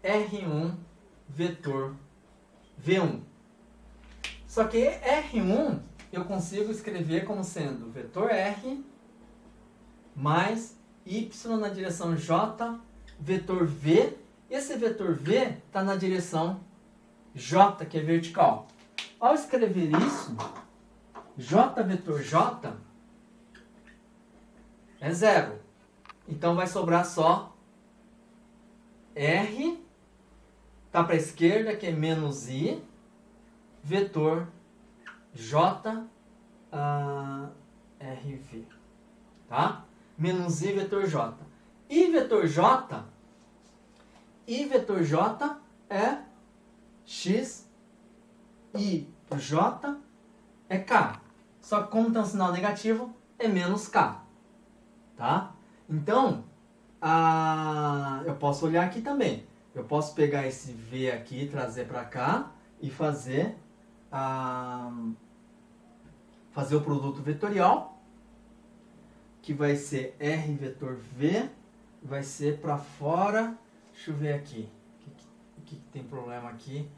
R1 vetor V1. Só que R1 eu consigo escrever como sendo vetor R mais Y na direção J, vetor V. Esse vetor V está na direção J, que é vertical. Ao escrever isso, J vetor J é 0. Então vai sobrar só R, está para a esquerda, que é menos I, vetor J, RV. Tá? Menos I vetor J. I vetor J é X, I por J é K. Só que como tem um sinal negativo, é menos K. Tá? Então, eu posso olhar aqui também. Eu posso pegar esse V aqui, trazer para cá e fazer o produto vetorial, que vai ser R vetor V, vai ser para fora. Deixa eu ver aqui. O que tem problema aqui?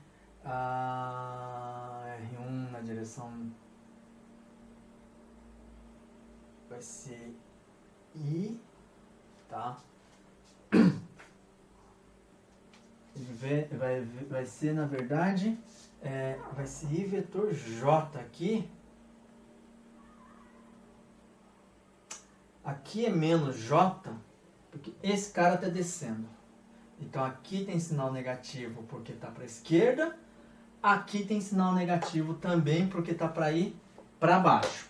R1 na direção vai ser I, tá? Vai ser, na verdade, vai ser I vetor J aqui. Aqui é menos J, porque esse cara está descendo. Então aqui tem sinal negativo porque está para a esquerda. Aqui tem sinal negativo também porque está para ir para baixo.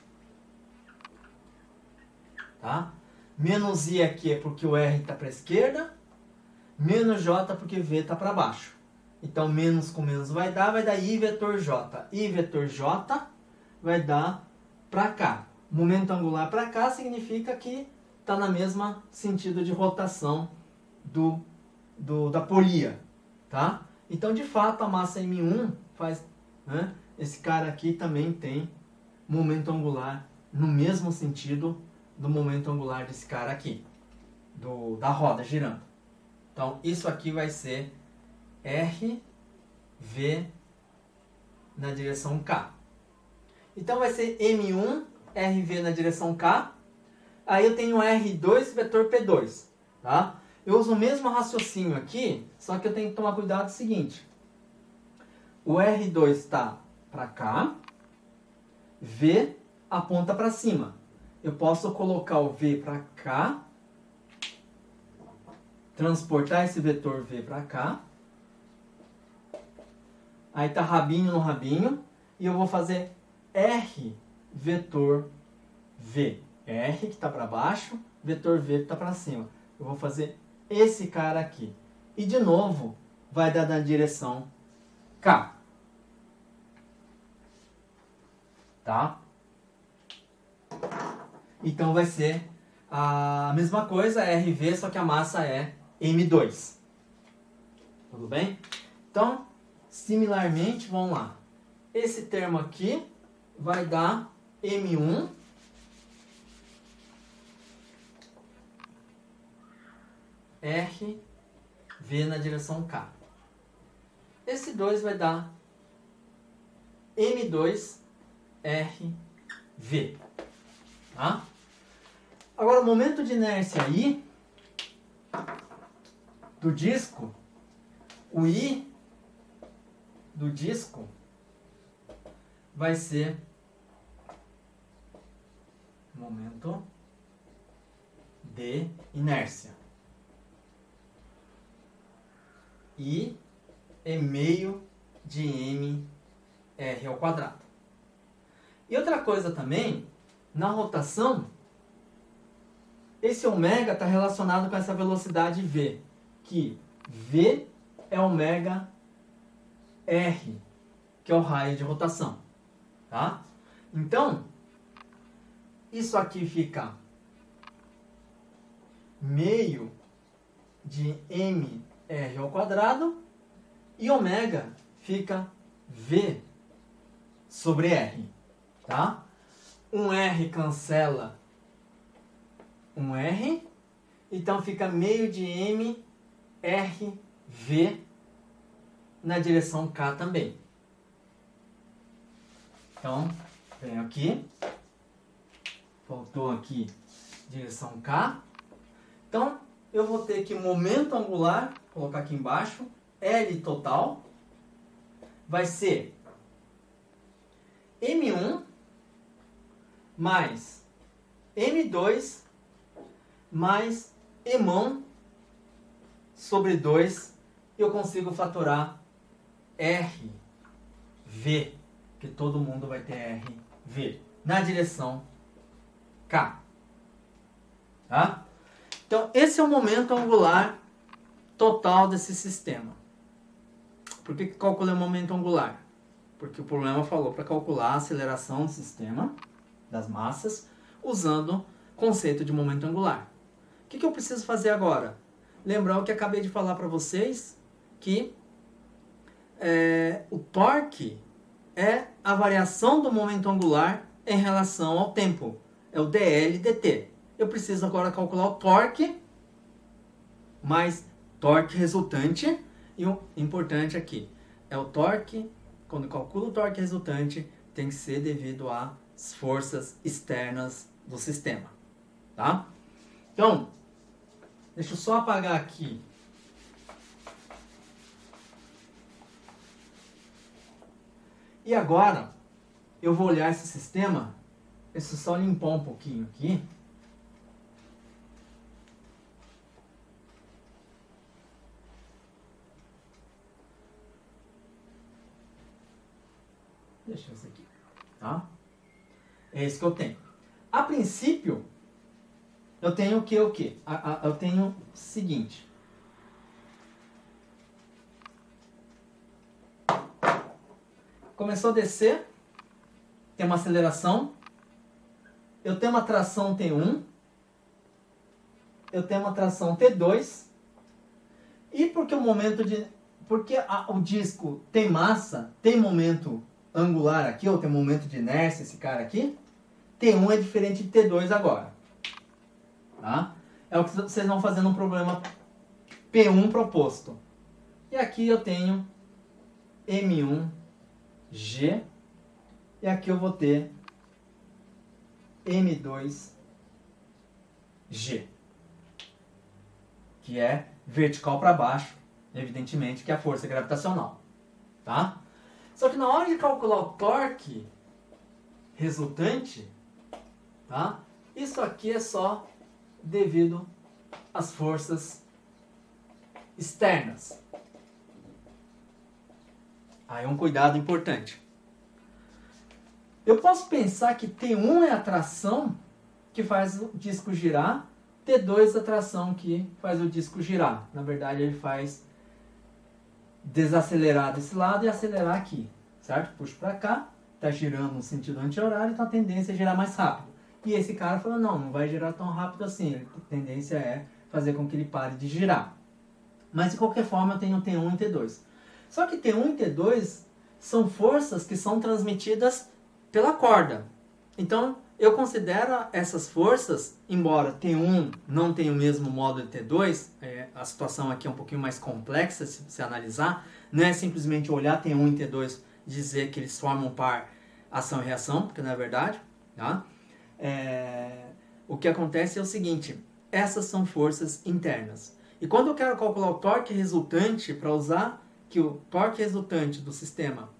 tá? Menos I aqui é porque o R está para a esquerda, menos J porque V está para baixo. Então, menos com menos vai dar I vetor J. I vetor J vai dar para cá. Momento angular para cá significa que está na mesma sentido de rotação da polia, tá? Então, de fato, a massa M1 faz... Né, esse cara aqui também tem momento angular no mesmo sentido do momento angular desse cara aqui, da roda girando. Então, isso aqui vai ser RV na direção K. Então, vai ser M1, RV na direção K. Aí eu tenho R2, vetor P2. Tá? Eu uso o mesmo raciocínio aqui, só que eu tenho que tomar cuidado com o seguinte. O R2 está para cá, V aponta para cima. Eu posso colocar o V para cá, transportar esse vetor V para cá. Aí está rabinho no rabinho. E eu vou fazer R vetor V. R que está para baixo, vetor V que está para cima. Eu vou fazer esse cara aqui. E de novo, vai dar na direção K. Tá? Então vai ser a mesma coisa, RV, só que a massa é M2. Tudo bem? Então, similarmente, vamos lá. Esse termo aqui vai dar M1 RV na direção K. Esse 2 vai dar M2 RV. Tá? Agora, o momento de inércia I do disco, o I do disco vai ser momento de inércia. I é meio de M R ao quadrado. E outra coisa também, na rotação, esse ômega está relacionado com essa velocidade V, que V é ômega R, que é o raio de rotação. Tá? Então, isso aqui fica meio de mr ao quadrado e ômega fica V sobre R. Tá? Um R cancela um R, então fica meio de mRV na direção K também. Então, venho aqui, faltou aqui direção K. Então, eu vou ter que momento angular, vou colocar aqui embaixo, L total, vai ser M1 mais M2 mais Emão sobre 2, eu consigo fatorar RV, que todo mundo vai ter RV, na direção K. Tá? Então, esse é o momento angular total desse sistema. Por que calculei o momento angular? Porque o problema falou para calcular a aceleração do sistema, das massas, usando o conceito de momento angular. O que eu preciso fazer agora? Lembrar o que acabei de falar para vocês, que o torque é a variação do momento angular em relação ao tempo. É o dl dt. Eu preciso agora calcular o torque, mais torque resultante. E o importante aqui é o torque. Quando eu calculo o torque resultante, tem que ser devido às forças externas do sistema. Tá? Então, deixa eu só apagar aqui. E agora, eu vou olhar esse sistema. Deixa eu só limpar um pouquinho aqui. Deixa eu ver aqui. Tá? É esse que eu tenho. A princípio, eu tenho o que? Eu tenho o seguinte. Começou a descer, tem uma aceleração, eu tenho uma tração T1, eu tenho uma tração T2, e porque o disco tem massa, tem momento angular aqui, ou tem momento de inércia, esse cara aqui, T1 é diferente de T2 agora. Tá? É o que vocês vão fazer no problema P1 proposto. E aqui eu tenho M1G, e aqui eu vou ter M2G, que é vertical para baixo, evidentemente, que é a força gravitacional. Tá? Só que na hora de calcular o torque resultante, tá? Isso aqui é só devido às forças externas. Aí um cuidado importante. Eu posso pensar que T1 é a tração que faz o disco girar, T2 é a tração que faz o disco girar. Na verdade, ele faz desacelerar desse lado e acelerar aqui, certo? Puxo para cá, está girando no sentido anti-horário, então a tendência é girar mais rápido. E esse cara falou, não vai girar tão rápido assim, a tendência é fazer com que ele pare de girar. Mas de qualquer forma eu tenho T1 e T2. Só que T1 e T2 são forças que são transmitidas pela corda. Então eu considero essas forças, embora T1 não tenha o mesmo modo de T2, a situação aqui é um pouquinho mais complexa se você analisar, não é simplesmente olhar T1 e T2 e dizer que eles formam par ação e reação, porque não é verdade. Tá? O que acontece é o seguinte, essas são forças internas. E quando eu quero calcular o torque resultante, para usar que o torque resultante do sistema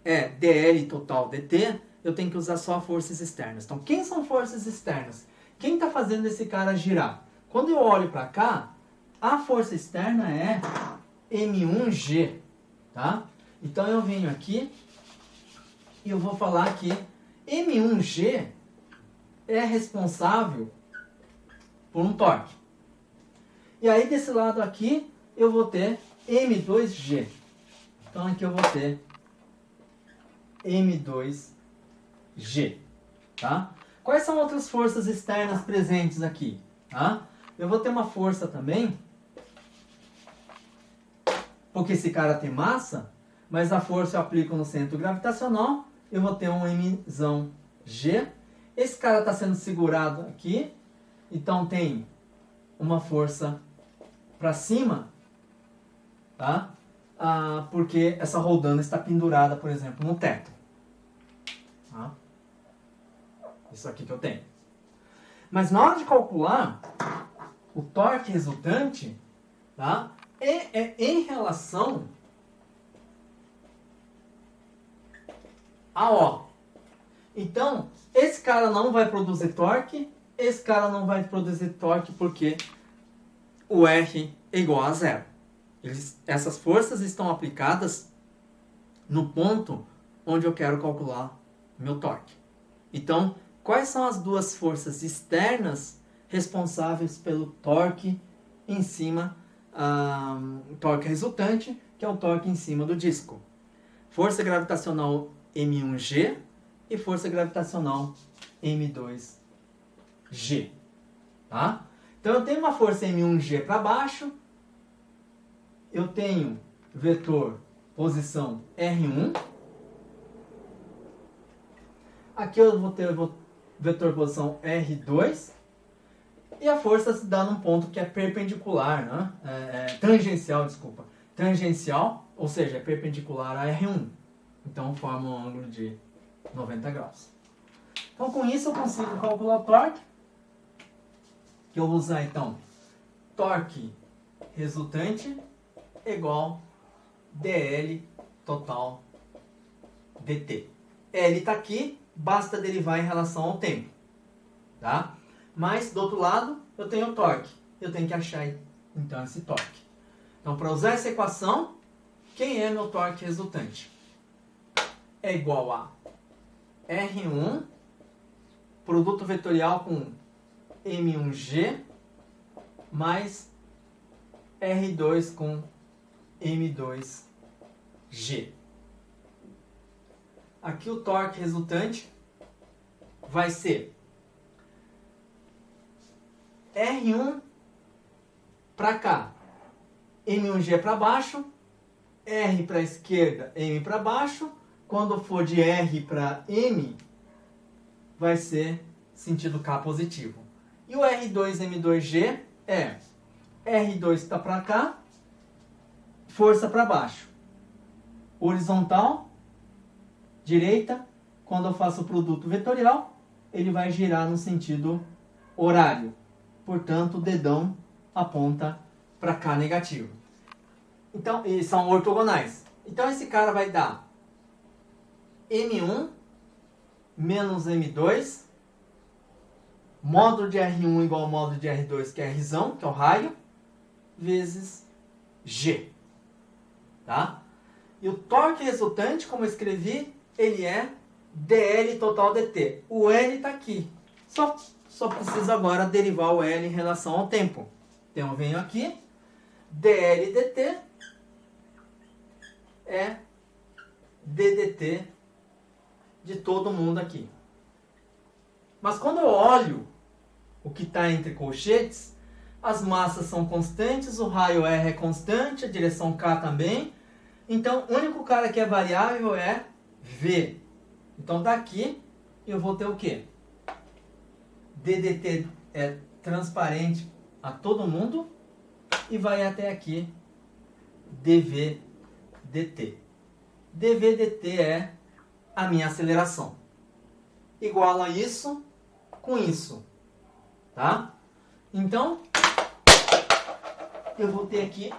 é dL total dt, eu tenho que usar só forças externas. Então, quem são forças externas? Quem está fazendo esse cara girar? Quando eu olho para cá, a força externa é M1G. Tá? Então, eu venho aqui e eu vou falar que M1G é responsável por um torque. E aí, desse lado aqui, eu vou ter M2G. Então, aqui eu vou ter M2G. Tá? Quais são outras forças externas presentes aqui? Tá? Eu vou ter uma força também, porque esse cara tem massa, mas a força eu aplico no centro gravitacional, eu vou ter um Mzão G. Esse cara está sendo segurado aqui, então tem uma força para cima, tá? Porque essa roldana está pendurada, por exemplo, no teto. Tá? Isso aqui que eu tenho. Mas na hora de calcular o torque resultante, tá? É em relação a O. Então, esse cara não vai produzir torque, esse cara não vai produzir torque porque o R é igual a zero. Essas forças estão aplicadas no ponto onde eu quero calcular meu torque. Então, quais são as duas forças externas responsáveis pelo torque em cima, torque resultante, que é o torque em cima do disco? Força gravitacional M1G e força gravitacional M2G. Tá? Então eu tenho uma força M1G para baixo, eu tenho vetor posição R1, aqui eu vou ter vetor posição R2, e a força se dá num ponto que é perpendicular, né? Tangencial, ou seja, é perpendicular a R1. Então forma um ângulo de 90 graus. Então com isso eu consigo calcular o torque, que eu vou usar então torque resultante igual dL total dt. L está aqui, basta derivar em relação ao tempo. Tá? Mas do outro lado eu tenho o torque. Eu tenho que achar então esse torque. Então para usar essa equação, quem é meu torque resultante? É igual a R1, produto vetorial com M1G mais R2 com M2G. Aqui o torque resultante vai ser R1 para cá, M1G para baixo, R para a esquerda, M para baixo. Quando for de R para M, vai ser sentido K positivo. E o R2, M2G é R2 está para cá, força para baixo. Horizontal, direita. Quando eu faço o produto vetorial, ele vai girar no sentido horário. Portanto, o dedão aponta para cá negativo. Então, eles são ortogonais. Então, esse cara vai dar M1 menos M2, módulo de R1 igual ao módulo de R2, que é Rzão, que é o raio, vezes G. Tá? E o torque resultante, como eu escrevi, ele é dL total dt. O L está aqui. Só preciso agora derivar o L em relação ao tempo. Então eu venho aqui, dL dt é ddt de todo mundo aqui. Mas quando eu olho o que está entre colchetes, as massas são constantes, o raio R é constante, a direção K também. Então o único cara que é variável é V. Então daqui eu vou ter o quê? ddt é transparente a todo mundo e vai até aqui dv dt. dv dt é a minha aceleração. Igual a isso com isso. Tá? Então, eu vou ter aqui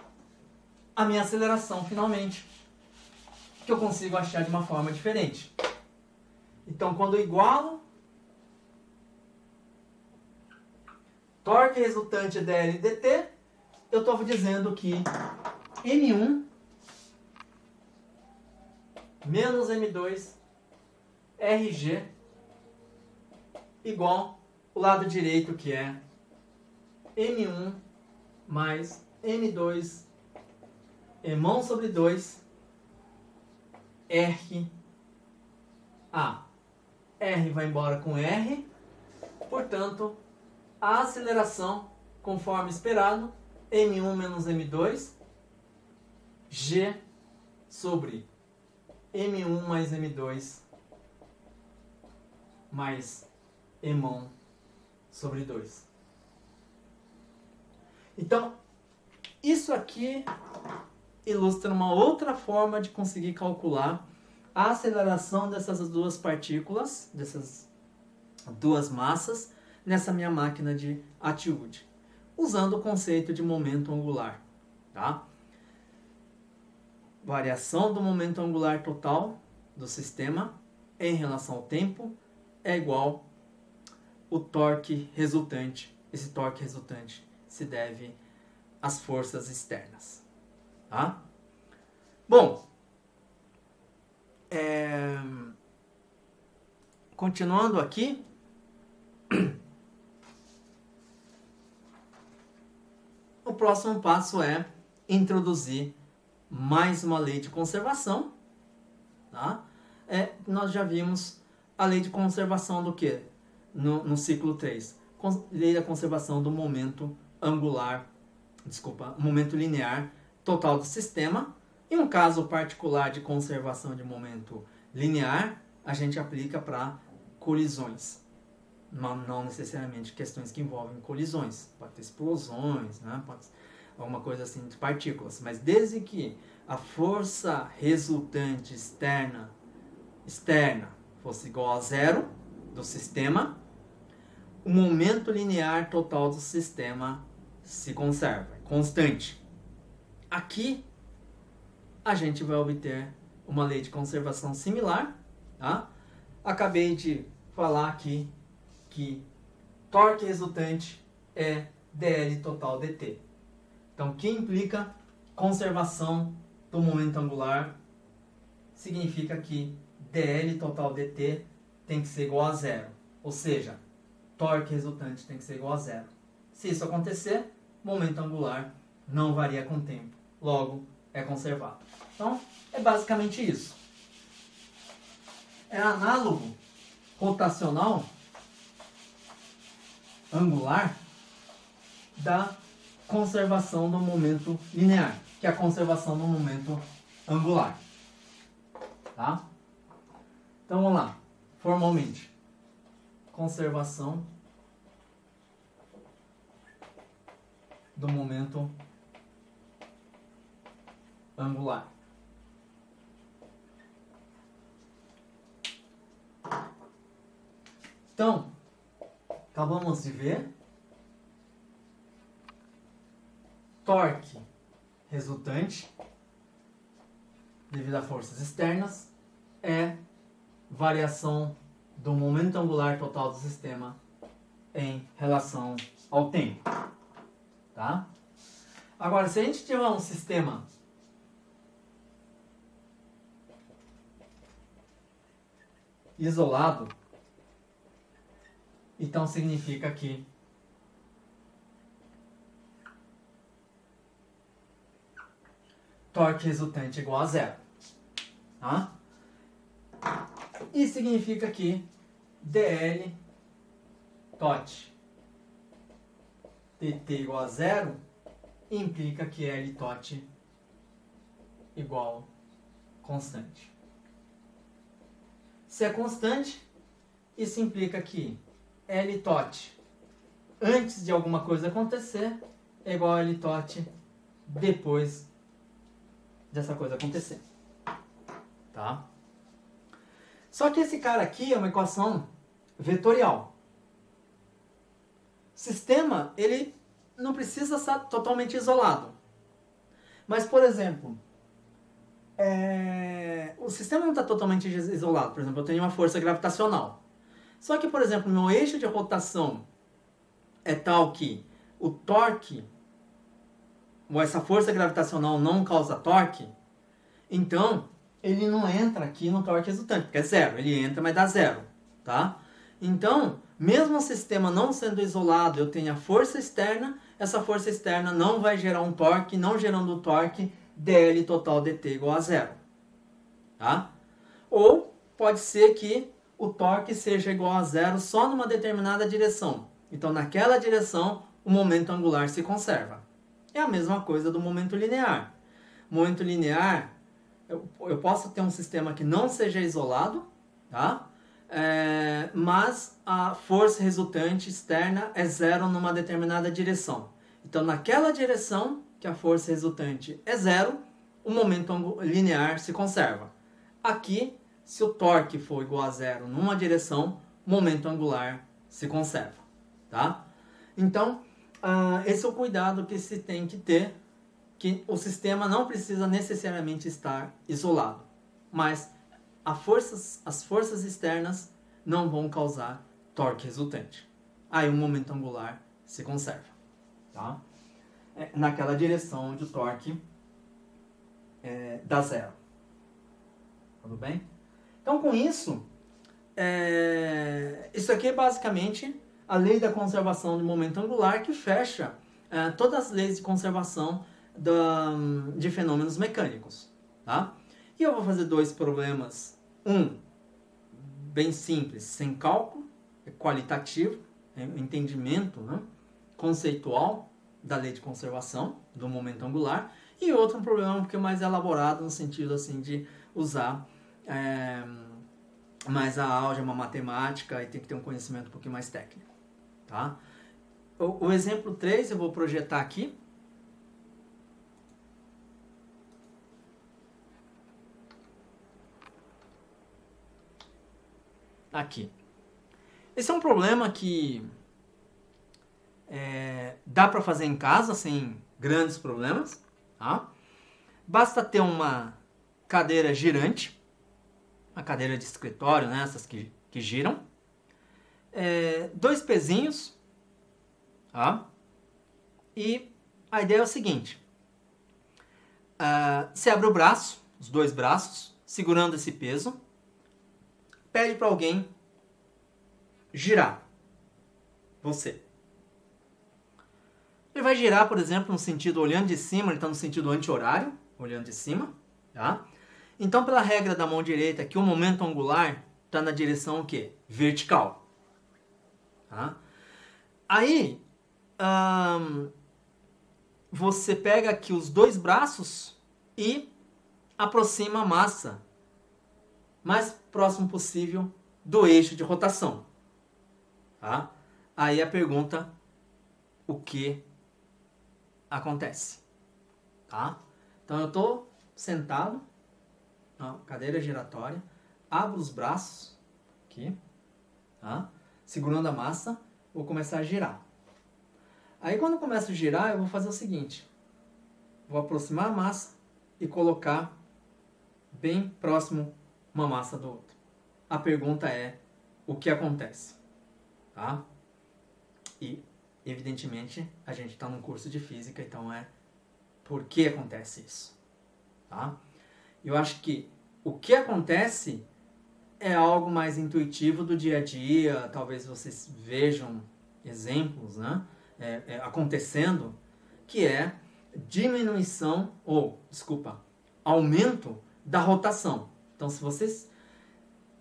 a minha aceleração finalmente, que eu consigo achar de uma forma diferente. Então, quando eu igualo torque resultante dL dt, eu estou dizendo que M1 menos M2 RG igual o lado direito, que é M1 mais M2 Emão sobre 2 R A. R vai embora com R, portanto, a aceleração, conforme esperado, M1 menos M2, G sobre M1 mais M2 mais Emão sobre 2. Então, isso aqui ilustra uma outra forma de conseguir calcular a aceleração dessas duas partículas, dessas duas massas, nessa minha máquina de Atwood, usando o conceito de momento angular. Tá? Variação do momento angular total do sistema em relação ao tempo é igual o torque resultante. Esse torque resultante se deve às forças externas. Tá? Bom, continuando aqui, o próximo passo é introduzir mais uma lei de conservação. Tá? Nós já vimos a lei de conservação do que? No ciclo 3. Lei da conservação do momento angular, momento linear total do sistema. Em um caso particular de conservação de momento linear, a gente aplica para colisões. Não necessariamente questões que envolvem colisões. Pode ter explosões, né? Pode ser alguma coisa assim de partículas. Mas desde que a força resultante externa fosse igual a zero do sistema, o momento linear total do sistema se conserva, é constante. Aqui a gente vai obter uma lei de conservação similar. Tá? Acabei de falar aqui que torque resultante é dL total dt. Então, o que implica conservação do momento angular significa que dL total dt tem que ser igual a zero. Ou seja, torque resultante tem que ser igual a zero. Se isso acontecer, momento angular não varia com o tempo, logo é conservado. Então, é basicamente isso. É análogo rotacional angular da conservação do momento linear, que é a conservação do momento angular. Tá? Então vamos lá, formalmente. Conservação do momento angular. Então, acabamos de ver torque resultante devido a forças externas é variação do momento angular total do sistema em relação ao tempo. Tá? Agora, se a gente tiver um sistema isolado, então significa que torque resultante é igual a zero. Tá? E significa que dl tot dt igual a zero implica que L tot igual constante. Se é constante, isso implica que L tot antes de alguma coisa acontecer é igual a L tot depois dessa coisa acontecer. Tá? Só que esse cara aqui é uma equação vetorial. O sistema, ele não precisa estar totalmente isolado. Mas, por exemplo, o sistema não está totalmente isolado. Por exemplo, eu tenho uma força gravitacional. Só que, por exemplo, meu eixo de rotação é tal que o torque, ou essa força gravitacional não causa torque, então ele não entra aqui no torque resultante, porque é zero. Ele entra, mas dá zero. Tá? Então, mesmo o sistema não sendo isolado, eu tenho a força externa, essa força externa não vai gerar um torque, não gerando torque, dl total dt igual a zero. Tá? Ou pode ser que o torque seja igual a zero só numa determinada direção. Então, naquela direção, o momento angular se conserva. É a mesma coisa do momento linear. Momento linear, eu posso ter um sistema que não seja isolado, tá? Mas a força resultante externa é zero numa determinada direção. Então, naquela direção que a força resultante é zero, o momento linear se conserva. Aqui, se o torque for igual a zero numa direção, o momento angular se conserva. Tá? Então, esse é o cuidado que se tem que ter, que o sistema não precisa necessariamente estar isolado, mas as forças externas não vão causar torque resultante. Aí o momento angular se conserva. Tá? Naquela direção onde o torque dá zero. Tudo bem? Então, com isso, isso aqui é basicamente a lei da conservação de momento angular que fecha todas as leis de conservação de fenômenos mecânicos. Tá? E eu vou fazer dois problemas. Um, bem simples, sem cálculo, qualitativo, entendimento, né, conceitual da lei de conservação do momento angular. E outro, um problema um pouquinho mais elaborado, no sentido assim, de usar mais a álgebra matemática e tem que ter um conhecimento um pouquinho mais técnico. Tá? O exemplo 3 eu vou projetar aqui. Aqui. Esse é um problema que dá para fazer em casa sem grandes problemas. Tá? Basta ter uma cadeira girante, uma cadeira de escritório, né, essas que giram, dois pezinhos, tá? E a ideia é o seguinte: você abre o braço, os dois braços, segurando esse peso, pede para alguém girar. você. Ele vai girar, por exemplo, no sentido olhando de cima, ele está no sentido anti-horário, olhando de cima, tá? Então, pela regra da mão direita, que o momento angular está na direção o quê? Vertical. Tá? Aí, você pega aqui os dois braços e aproxima a massa mais próximo possível do eixo de rotação. Tá? Aí a pergunta, o que acontece? Tá? Então eu estou sentado, na cadeira giratória, abro os braços, aqui, tá? Segurando a massa, vou começar a girar. Aí quando eu começo a girar, eu vou fazer o seguinte, vou aproximar a massa e colocar bem próximo uma massa do outro. A pergunta é, o que acontece? Tá? E, evidentemente, a gente está num curso de física, então é por que acontece isso? Tá? Eu acho que o que acontece é algo mais intuitivo do dia a dia, talvez vocês vejam exemplos, né? Acontecendo, que é aumento da rotação. Então, se vocês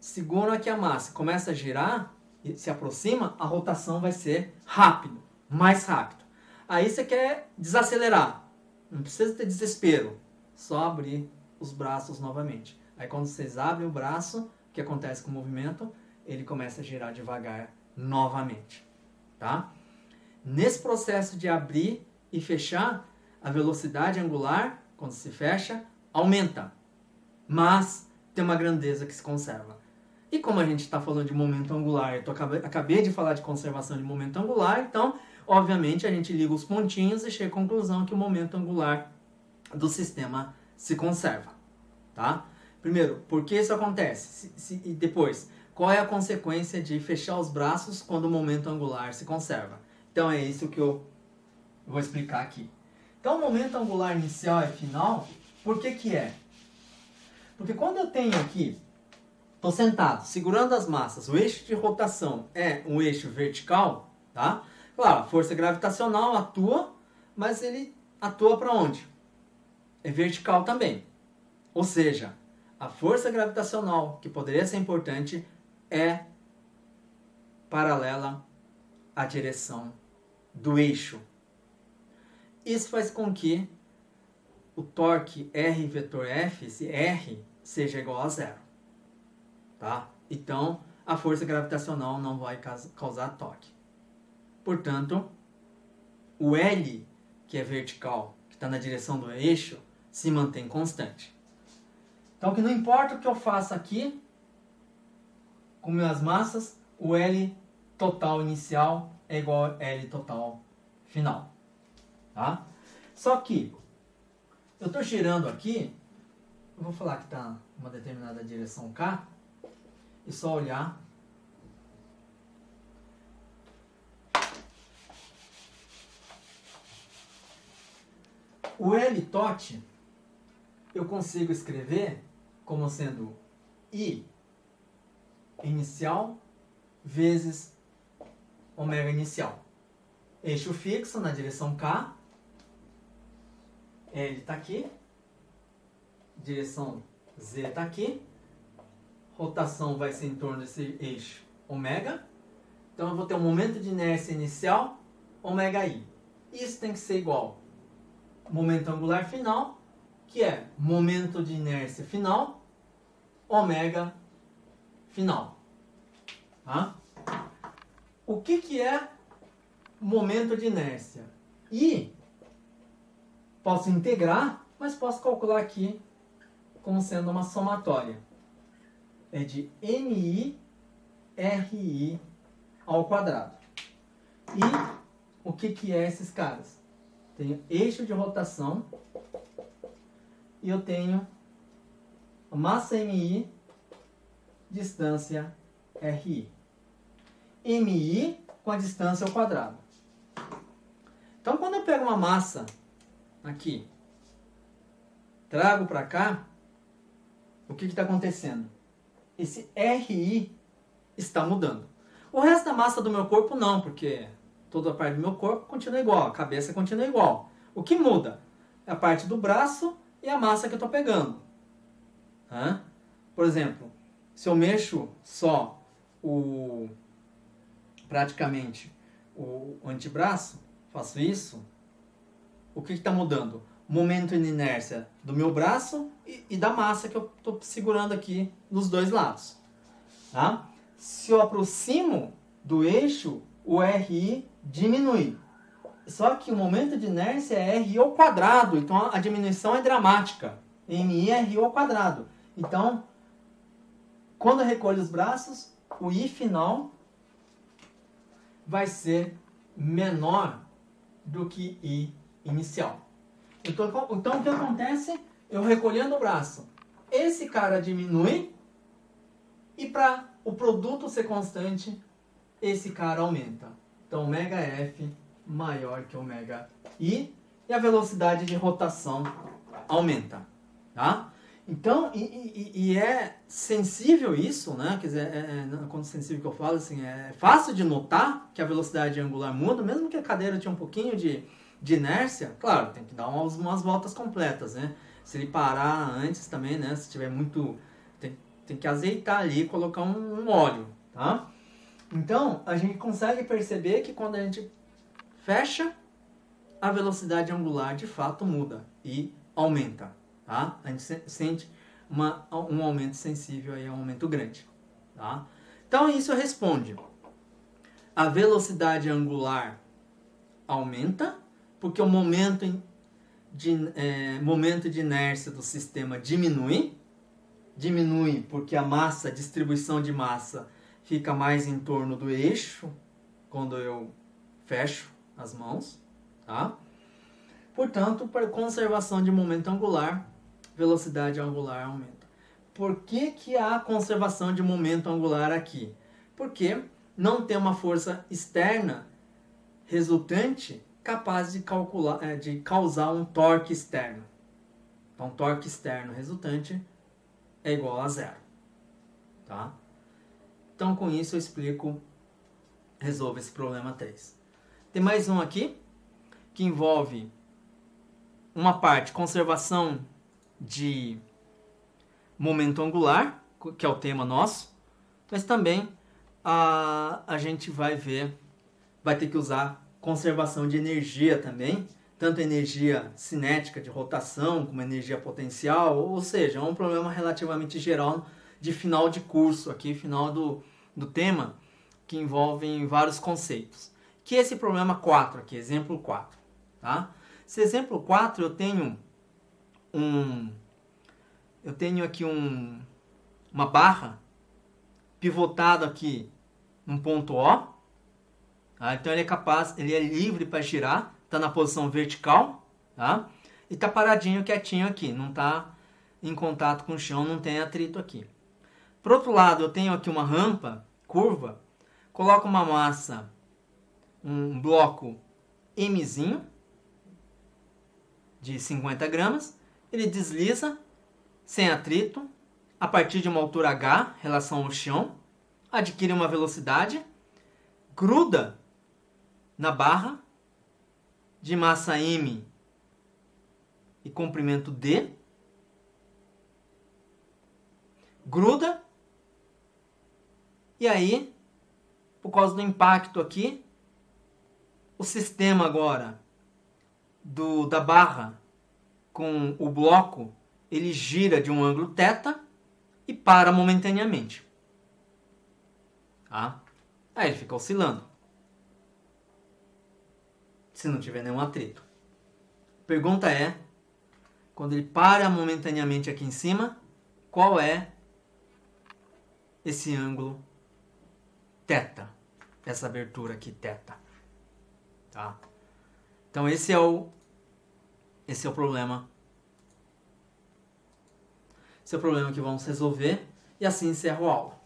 seguram aqui a massa, começa a girar e se aproxima, a rotação vai ser rápido, mais rápido. Aí você quer desacelerar, não precisa ter desespero, só abrir os braços novamente. Aí quando vocês abrem o braço, o que acontece com o movimento? Ele começa a girar devagar novamente, tá? Nesse processo de abrir e fechar, a velocidade angular, quando se fecha, aumenta, mas tem uma grandeza que se conserva. E como a gente está falando de momento angular, eu acabei de falar de conservação de momento angular, então, obviamente, a gente liga os pontinhos e chega à conclusão que o momento angular do sistema se conserva, tá? Primeiro, por que isso acontece? E depois, qual é a consequência de fechar os braços quando o momento angular se conserva? Então, é isso que eu vou explicar aqui. Então, o momento angular inicial e final, por que que é? Porque quando eu tenho aqui, estou sentado, segurando as massas, o eixo de rotação é um eixo vertical, tá? Claro, a força gravitacional atua, mas ele atua para onde? É vertical também. Ou seja, a força gravitacional, que poderia ser importante, é paralela à direção do eixo. Isso faz com que o torque R vetor F, esse R, seja igual a zero. Tá? Então, a força gravitacional não vai causar toque. Portanto, o L, que é vertical, que está na direção do eixo, se mantém constante. Então, que não importa o que eu faça aqui, com minhas massas, o L total inicial é igual a L total final. Tá? Só que, eu estou girando aqui, eu vou falar que está uma determinada direção K, e só olhar. O L tot eu consigo escrever como sendo I inicial vezes ômega inicial. Eixo fixo na direção K. L está aqui. Direção Z está aqui. Rotação vai ser em torno desse eixo ômega. Então eu vou ter um momento de inércia inicial, ômega I. Isso tem que ser igual ao momento angular final, que é momento de inércia final, ômega final. Tá? O que é momento de inércia? I, posso integrar, mas posso calcular aqui como sendo uma somatória. É de MI RI ao quadrado. E o que é esses caras? Tenho eixo de rotação e eu tenho a massa MI, distância RI. MI com a distância ao quadrado. Então, quando eu pego uma massa aqui, trago para cá, o que está acontecendo? Esse RI está mudando. O resto da massa do meu corpo não, porque toda a parte do meu corpo continua igual, a cabeça continua igual. O que muda é a parte do braço e a massa que eu estou pegando. Hã? Por exemplo, se eu mexo só praticamente o antebraço, faço isso, o que está mudando? O momento de inércia do meu braço e da massa que eu estou segurando aqui dos dois lados. Tá? Se eu aproximo do eixo, o RI diminui. Só que o momento de inércia é RI ao quadrado, então a diminuição é dramática. MI é RI ao quadrado. Então, quando eu recolho os braços, o I final vai ser menor do que I inicial. Então o que acontece? Eu recolhendo o braço, esse cara diminui e para o produto ser constante, esse cara aumenta. Então, ômega F maior que ômega I e a velocidade de rotação aumenta. Tá? Então, e é sensível isso, né? Quer dizer, quando sensível que eu falo, assim, é fácil de notar que a velocidade angular muda, mesmo que a cadeira tenha um pouquinho de inércia. Claro, tem que dar umas voltas completas, né? Se ele parar antes também, né? Se tiver muito... Tem que azeitar ali e colocar um óleo, tá? Então, a gente consegue perceber que quando a gente fecha, a velocidade angular de fato muda e aumenta. Tá? A gente sente um aumento sensível, aí, um aumento grande. Tá? Então isso responde. A velocidade angular aumenta, porque o momento de inércia do sistema diminui. Diminui porque a massa, a distribuição de massa fica mais em torno do eixo, quando eu fecho as mãos. Tá? Portanto, para conservação de momento angular, velocidade angular aumenta. Por que há conservação de momento angular aqui? Porque não tem uma força externa resultante capaz de causar um torque externo. Então, torque externo resultante é igual a zero. Tá? Então, com isso eu resolvo esse problema 3. Tem mais um aqui, que envolve uma parte, conservação de momento angular, que é o tema nosso, mas também a gente vai ter que usar conservação de energia também, tanto energia cinética de rotação como energia potencial, ou seja, é um problema relativamente geral de final de curso, aqui, final do tema, que envolve vários conceitos. Que é esse problema 4 aqui, exemplo 4. Tá? Esse exemplo 4 eu tenho aqui uma barra pivotada aqui num ponto O. Tá? Então ele é livre para girar, está na posição vertical, tá? E está paradinho, quietinho aqui, não está em contato com o chão, não tem atrito aqui. Por outro lado, eu tenho aqui uma rampa curva, coloco uma massa, um bloco Mzinho, de 50 gramas, ele desliza sem atrito, a partir de uma altura h, relação ao chão, adquire uma velocidade, gruda na barra de massa M e comprimento D, gruda, e aí, por causa do impacto aqui, o sistema agora da barra com o bloco, ele gira de um ângulo θ e para momentaneamente. Tá? Aí ele fica oscilando, se não tiver nenhum atrito. Pergunta é, quando ele para momentaneamente aqui em cima, qual é esse ângulo θ? Essa abertura aqui, θ. Tá? Então esse é o problema. Esse é o problema que vamos resolver e assim encerro a aula.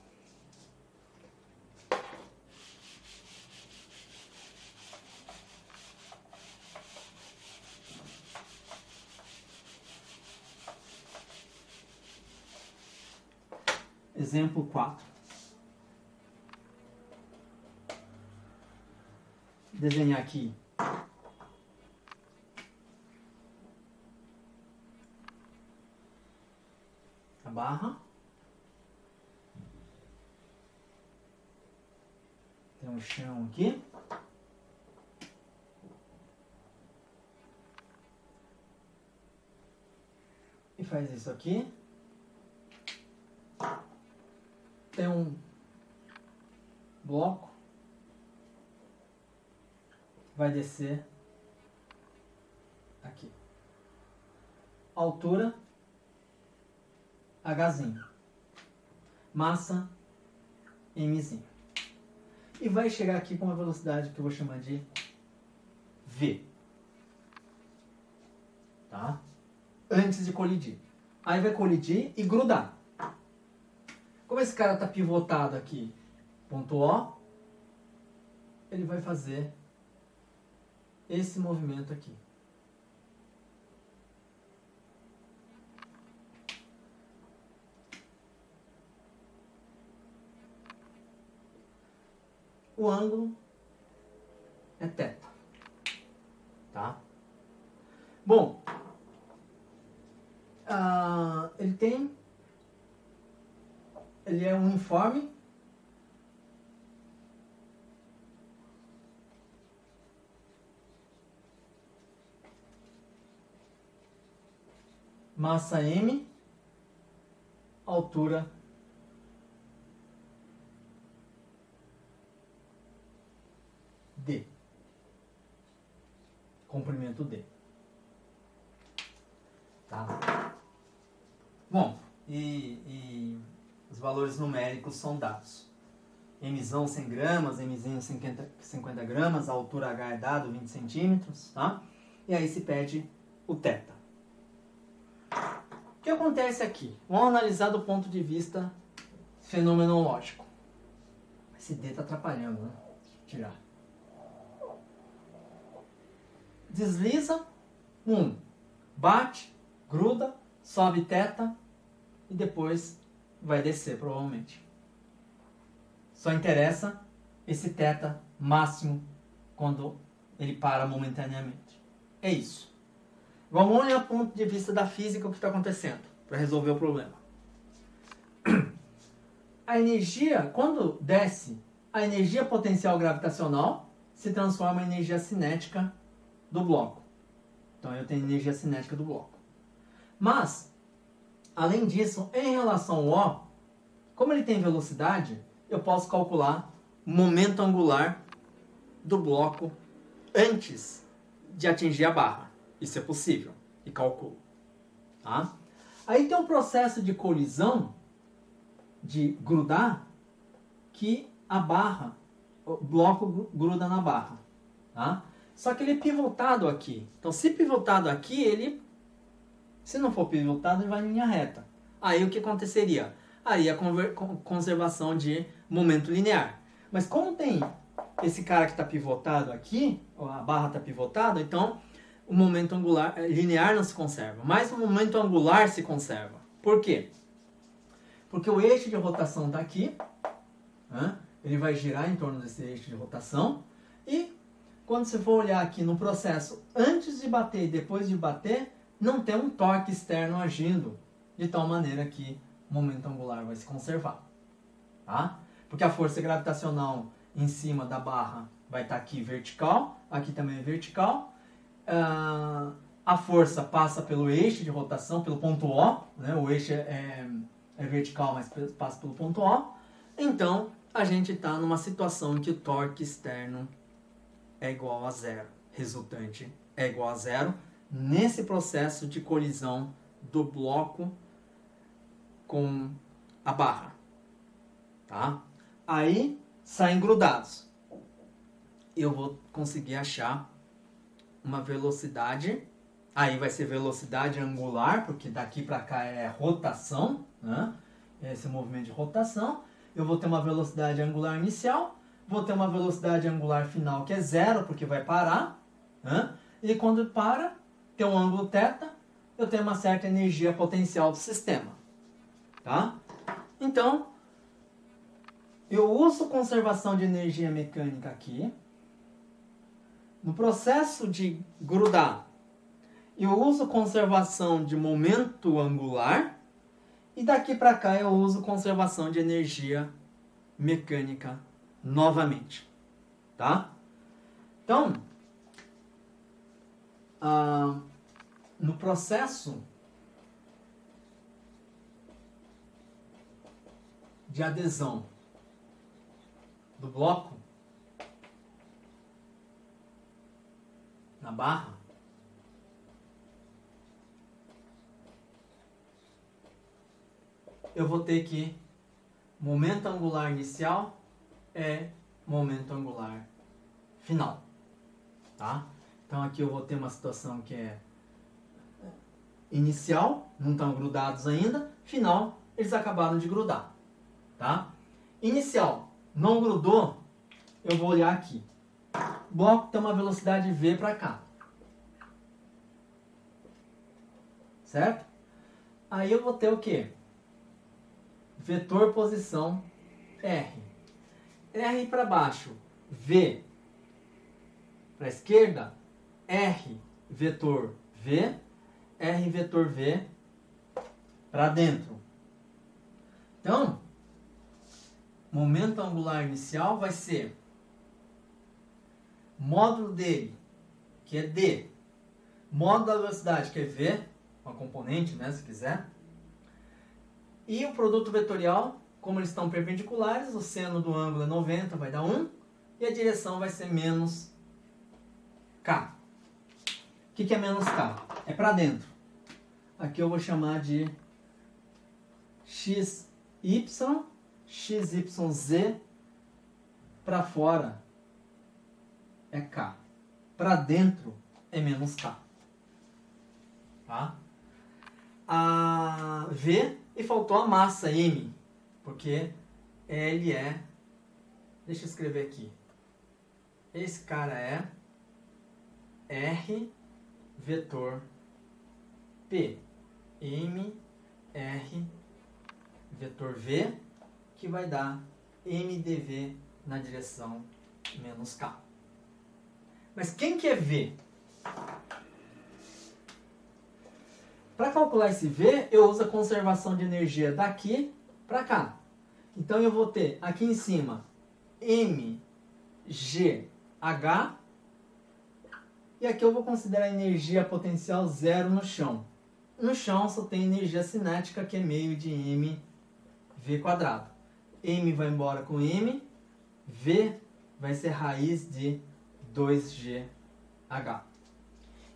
Exemplo 4. desenhar aqui a barra. Tem um chão aqui. E faz isso aqui. Tem um bloco. Vai descer aqui. Altura Hzinho. Massa Mzinho. E vai chegar aqui com uma velocidade que eu vou chamar de V. Tá? Antes de colidir. Aí vai colidir e grudar. Como esse cara está pivotado aqui, ponto O, ele vai fazer esse movimento aqui. O ângulo é θ. Tá? Bom, ele é uniforme. Massa M, altura D, comprimento D. Tá? Bom, e os valores numéricos são dados. Mzão 100 gramas, Mzinho 50 gramas, a altura H é dado 20 centímetros, tá? E aí se pede o θ. O que acontece aqui? Vamos analisar do ponto de vista fenomenológico. Esse D está atrapalhando, né? Deixa eu tirar. Desliza, bate, gruda, sobe θ e depois vai descer provavelmente. Só interessa esse θ máximo quando ele para momentaneamente. É isso. Vamos olhar do ponto de vista da física o que está acontecendo para resolver o problema. A energia, quando desce, a energia potencial gravitacional se transforma em energia cinética do bloco. Então eu tenho energia cinética do bloco. Mas, além disso, em relação ao O, como ele tem velocidade, eu posso calcular o momento angular do bloco antes de atingir a barra. Isso é possível. E calculo. Tá? Aí tem um processo de colisão, de grudar, que a barra, o bloco gruda na barra. Tá? Só que ele é pivotado aqui. Então, se pivotado aqui, ele... Se não for pivotado, ele vai em linha reta. Aí o que aconteceria? Aí a conservação de momento linear. Mas como tem esse cara que está pivotado aqui, a barra está pivotada, então o momento angular linear não se conserva. Mas o momento angular se conserva. Por quê? Porque o eixo de rotação está aqui. Né? Ele vai girar em torno desse eixo de rotação. E quando você for olhar aqui no processo, antes de bater e depois de bater, não tem um torque externo agindo de tal maneira que o momento angular vai se conservar. Tá? Porque a força gravitacional em cima da barra vai estar aqui vertical, aqui também é vertical. A força passa pelo eixo de rotação, pelo ponto O, né? O eixo é vertical, mas passa pelo ponto O. Então, a gente está numa situação em que o torque externo é igual a zero. Resultante é igual a zero nesse processo de colisão do bloco com a barra. Tá? Aí, saem grudados. Eu vou conseguir achar uma velocidade, aí vai ser velocidade angular, porque daqui para cá é rotação, né? Esse movimento de rotação. Eu vou ter uma velocidade angular inicial, vou ter uma velocidade angular final que é zero, porque vai parar, né? E quando para, tem um ângulo θ, eu tenho uma certa energia potencial do sistema. Tá? Então, eu uso conservação de energia mecânica aqui, no processo de grudar, eu uso conservação de momento angular e daqui para cá eu uso conservação de energia mecânica novamente, tá? Então, no processo de adesão do bloco na barra, eu vou ter que momento angular inicial é momento angular final, tá? Então aqui eu vou ter uma situação que é inicial, não estão grudados ainda, final, eles acabaram de grudar, tá? Inicial, não grudou, eu vou olhar aqui. O bloco tem uma velocidade v para cá, certo? Aí eu vou ter o quê? Vetor posição R. R para baixo, V para a esquerda, R vetor V, R vetor V para dentro. Então, momento angular inicial vai ser módulo dele, que é D, módulo da velocidade, que é V, uma componente, né, se quiser, e o produto vetorial, como eles estão perpendiculares, o seno do ângulo é 90, vai dar 1, e a direção vai ser menos K. O que é menos K? É para dentro. Aqui eu vou chamar de XY, XYZ, para fora é K. Para dentro é menos K. Tá? A V, e faltou a massa M, porque L é... Deixa eu escrever aqui. Esse cara é R vetor P. M, R vetor V, que vai dar MdV na direção menos K. Mas quem que é V? Para calcular esse V, eu uso a conservação de energia daqui para cá. Então eu vou ter aqui em cima MGH, e aqui eu vou considerar a energia potencial zero no chão. No chão só tem energia cinética, que é meio de mv quadrado. M vai embora com M, V vai ser raiz de 2GH.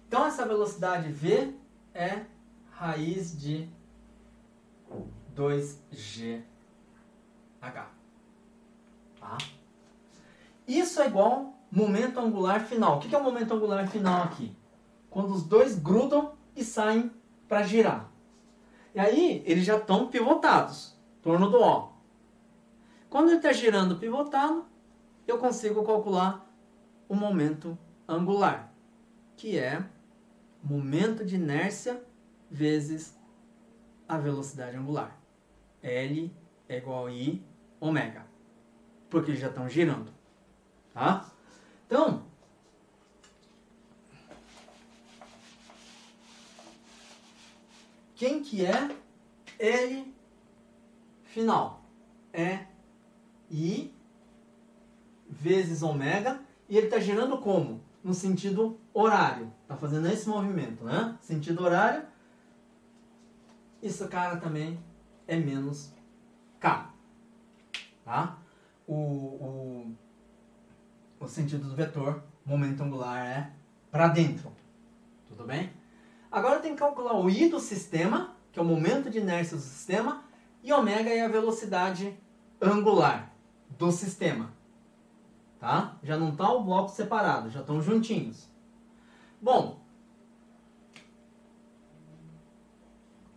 Então essa velocidade V é raiz de 2GH. Tá? Isso é igual momento angular final. O que é o momento angular final aqui? Quando os dois grudam e saem para girar. E aí eles já estão pivotados, em torno do O. Quando ele está girando pivotado, eu consigo calcular o momento angular, que é momento de inércia vezes a velocidade angular. L é igual a I ômega, porque eles já estão girando. Tá? Então, quem que é L final? É I vezes ômega, e ele está girando como? No sentido horário. Está fazendo esse movimento, né? Sentido horário. Isso, cara, também é menos K. Tá? O sentido do vetor, momento angular, é para dentro. Tudo bem? Agora eu tenho que calcular o I do sistema, que é o momento de inércia do sistema, e ômega é a velocidade angular do sistema. Tá? Já não está o bloco separado, já estão juntinhos. Bom,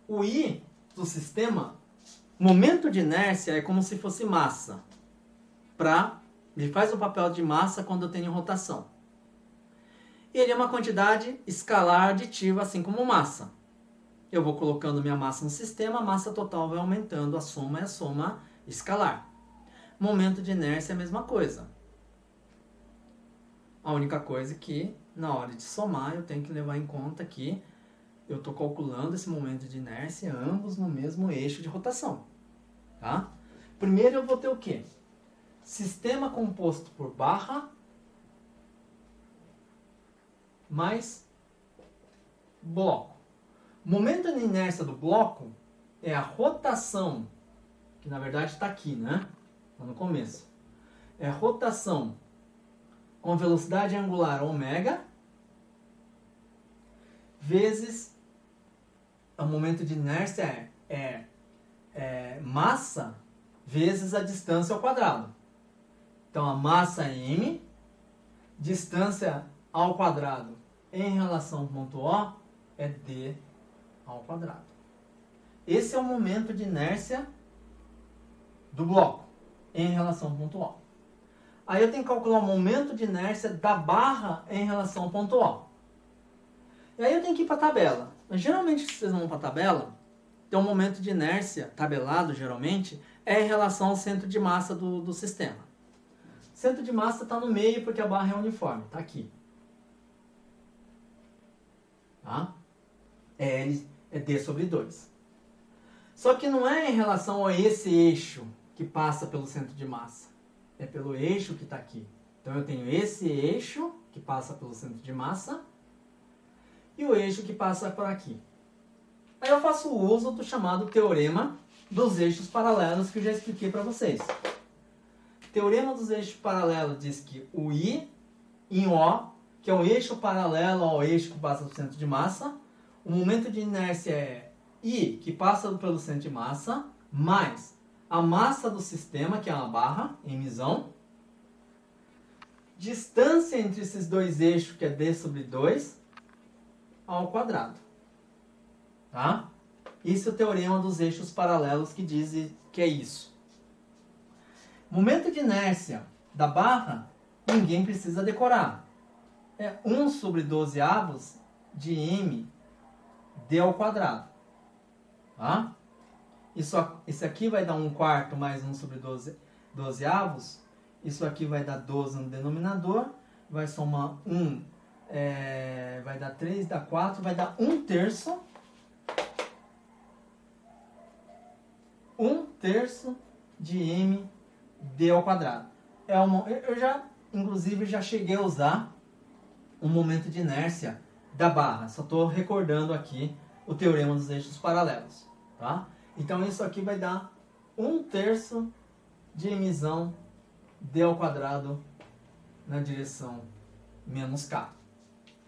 o I do sistema, momento de inércia é como se fosse massa. Ele faz o papel de massa quando eu tenho rotação. Ele é uma quantidade escalar aditiva, assim como massa. Eu vou colocando minha massa no sistema, a massa total vai aumentando, a soma é a soma escalar. Momento de inércia é a mesma coisa. A única coisa é que, na hora de somar, eu tenho que levar em conta que eu estou calculando esse momento de inércia ambos no mesmo eixo de rotação. Tá? Primeiro eu vou ter o quê? Sistema composto por barra mais bloco. O momento de inércia do bloco é a rotação, que na verdade está aqui, né? Está no começo. É a rotação com velocidade angular ômega vezes o momento de inércia é massa vezes a distância ao quadrado. Então, a massa é m, distância ao quadrado em relação ao ponto O é d ao quadrado. Esse é o momento de inércia do bloco em relação ao ponto O. Aí eu tenho que calcular o momento de inércia da barra em relação ao ponto O. E aí eu tenho que ir para a tabela. Mas, geralmente, se vocês vão para a tabela, tem um momento de inércia, tabelado geralmente, é em relação ao centro de massa do sistema. O centro de massa está no meio porque a barra é uniforme, está aqui. Tá? É D sobre 2. Só que não é em relação a esse eixo que passa pelo centro de massa. É pelo eixo que está aqui. Então eu tenho esse eixo que passa pelo centro de massa e o eixo que passa por aqui. Aí eu faço o uso do chamado teorema dos eixos paralelos que eu já expliquei para vocês. O teorema dos eixos paralelos diz que o I em O, que é o eixo paralelo ao eixo que passa pelo centro de massa, o momento de inércia é I, que passa pelo centro de massa, mais a massa do sistema, que é uma barra, mzão, distância entre esses dois eixos, que é D sobre 2, ao quadrado. Tá? Isso é o teorema dos eixos paralelos que diz que é isso. Momento de inércia da barra, ninguém precisa decorar. É 1 sobre 12 avos de m d ao quadrado. Tá? Isso aqui vai dar 1/4 mais 1 sobre 12 avos. Isso aqui vai dar 12 no denominador. Vai somar 1, vai dar 3, dá 4, vai dar 1/3. 1/3 de m d ao quadrado. Eu já, inclusive, já cheguei a usar o momento de inércia da barra. Só estou recordando aqui o teorema dos eixos paralelos. Tá? Então isso aqui vai dar 1/3 de mzão d ao quadrado na direção menos k.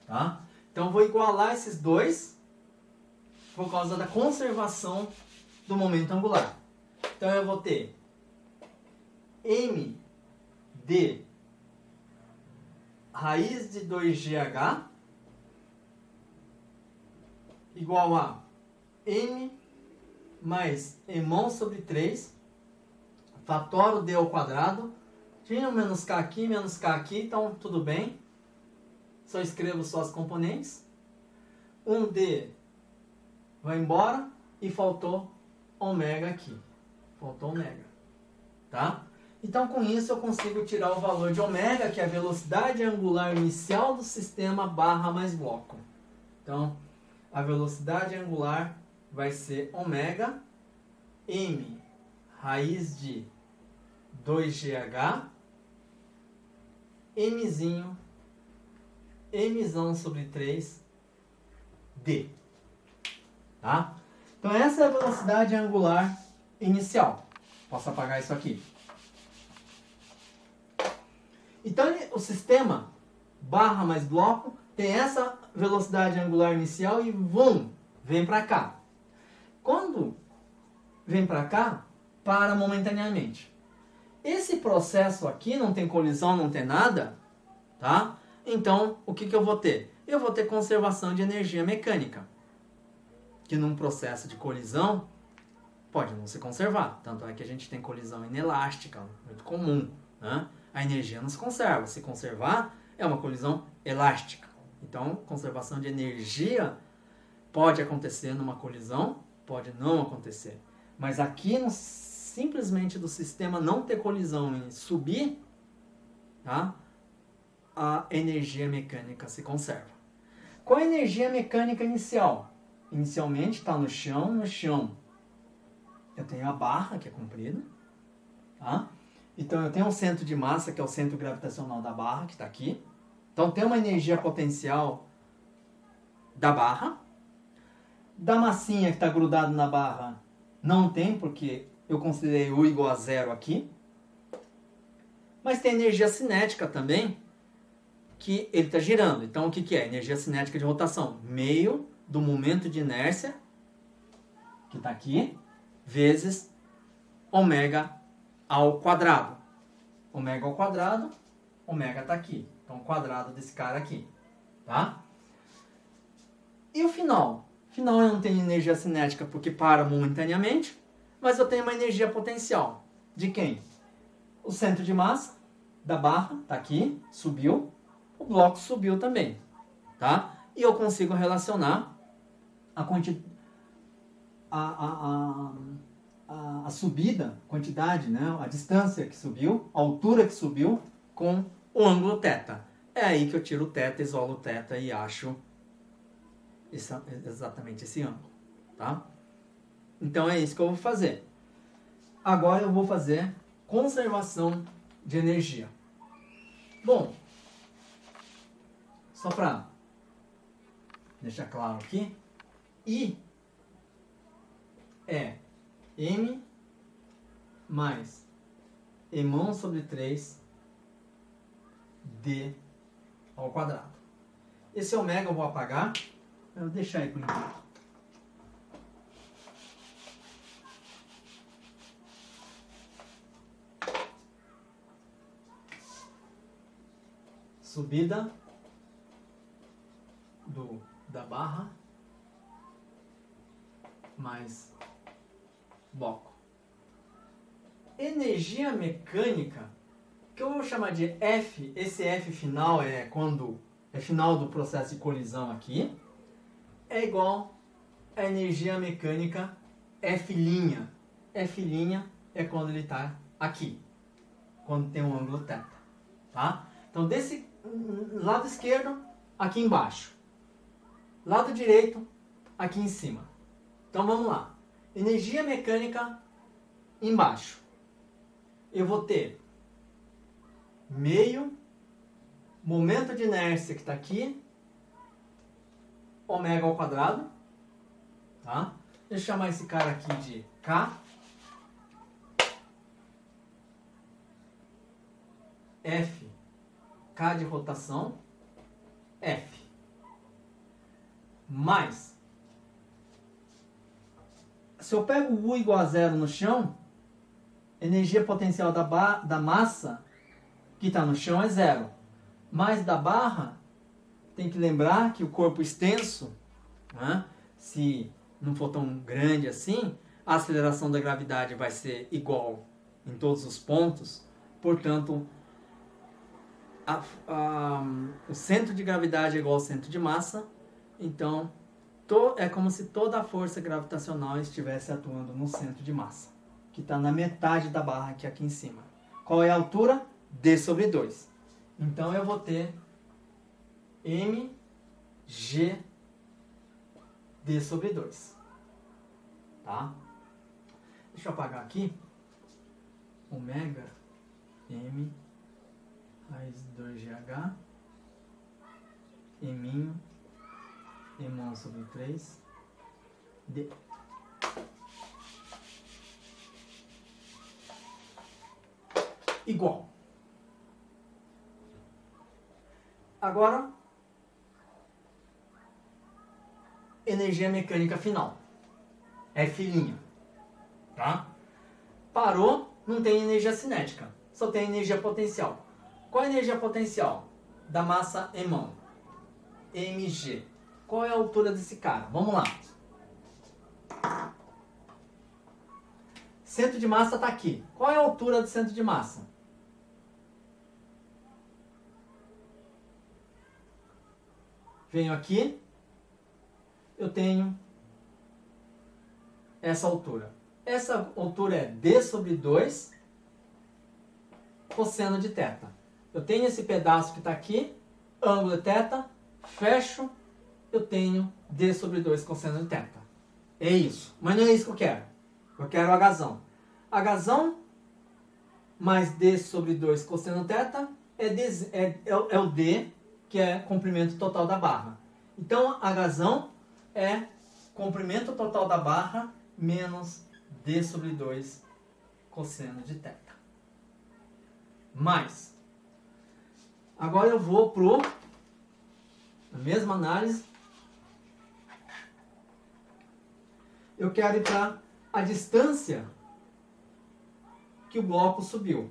Tá? Então eu vou igualar esses dois por causa da conservação do momento angular. Então eu vou ter md raiz de 2gh igual a m mais emão sobre 3, fator d ao quadrado. Tinha um menos k aqui, então tudo bem. Só escrevo só as componentes. 1d vai embora e faltou ômega aqui. Faltou ômega. Tá? Então com isso eu consigo tirar o valor de ômega, que é a velocidade angular inicial do sistema barra mais bloco. Então a velocidade angular vai ser ômega m raiz de 2gh mzão sobre 3d. Tá? Então essa é a velocidade angular inicial. Posso apagar isso aqui. Então o sistema barra mais bloco tem essa velocidade angular inicial e vem para cá. Quando vem para cá, para momentaneamente. Esse processo aqui não tem colisão, não tem nada, tá? Então, o que eu vou ter? Eu vou ter conservação de energia mecânica, que num processo de colisão pode não se conservar. Tanto é que a gente tem colisão inelástica, muito comum, né? A energia não se conserva. Se conservar, é uma colisão elástica. Então, conservação de energia pode acontecer numa colisão, pode não acontecer. Mas aqui, simplesmente do sistema não ter colisão e subir, tá? a energia mecânica se conserva. Qual é a energia mecânica inicial? Inicialmente está no chão eu tenho a barra, que é comprida, tá? Então eu tenho um centro de massa, que é o centro gravitacional da barra, que está aqui. Então tem uma energia potencial da barra. Da massinha que está grudado na barra, não tem, porque eu considerei U igual a zero aqui. Mas tem energia cinética também, que ele está girando. Então o que é? Energia cinética de rotação. Meio do momento de inércia, que está aqui, vezes ômega ao quadrado. Ômega ao quadrado, ômega está aqui. Então o quadrado desse cara aqui. Tá? E o final? O final eu não tenho energia cinética porque para momentaneamente, mas eu tenho uma energia potencial. De quem? O centro de massa da barra está aqui, subiu. O bloco subiu também. Tá? E eu consigo relacionar a subida, quantidade, né? A distância que subiu, a altura que subiu com o ângulo θ. É aí que eu tiro o θ, isolo o θ e acho exatamente esse ângulo. Tá? Então é isso que eu vou fazer. Agora eu vou fazer conservação de energia. Bom, só para deixar claro aqui, I é M mais Emão sobre 3 D ao quadrado. Esse ômega eu vou apagar, eu vou deixar aí por enquanto. Subida da barra mais bloco. Energia mecânica, que eu vou chamar de F, esse F final é quando é final do processo de colisão aqui, é igual a energia mecânica F'. F' é quando ele está aqui, quando tem um ângulo θ. Tá? Então, desse lado esquerdo, aqui embaixo. Lado direito, aqui em cima. Então, vamos lá. Energia mecânica embaixo. Eu vou ter meio, momento de inércia que está aqui, ômega ao quadrado. Tá? Deixa eu chamar esse cara aqui de K. F, K de rotação, F. Mais, se eu pego o U igual a zero no chão, energia potencial da massa que está no chão é zero. Mais da barra, tem que lembrar que o corpo extenso, né, se não for tão grande assim, a aceleração da gravidade vai ser igual em todos os pontos, portanto, o centro de gravidade é igual ao centro de massa, então é como se toda a força gravitacional estivesse atuando no centro de massa, que está na metade da barra aqui em cima. Qual é a altura? D sobre 2. Então eu vou ter mg D sobre 2. Tá? Deixa eu apagar aqui. Ômega M raiz 2GH Eminho Emão sobre 3 D. Igual. Agora, energia mecânica final. F'. Tá? Parou, não tem energia cinética. Só tem energia potencial. Qual é a energia potencial da massa Emão? mg. Qual é a altura desse cara? Vamos lá. Centro de massa está aqui. Qual é a altura do centro de massa? Venho aqui. Eu tenho essa altura. Essa altura é D sobre 2 cosseno de θ. Eu tenho esse pedaço que está aqui, ângulo de θ, fecho, eu tenho d sobre 2 cosseno de θ. É isso. Mas não é isso que eu quero. Eu quero Hzão. Hzão mais d sobre 2 cosseno de θ é o d, que é comprimento total da barra. Então, Hzão é comprimento total da barra menos d sobre 2 cosseno de θ. Mais. Agora eu vou a mesma análise. Eu quero ir para a distância que o bloco subiu.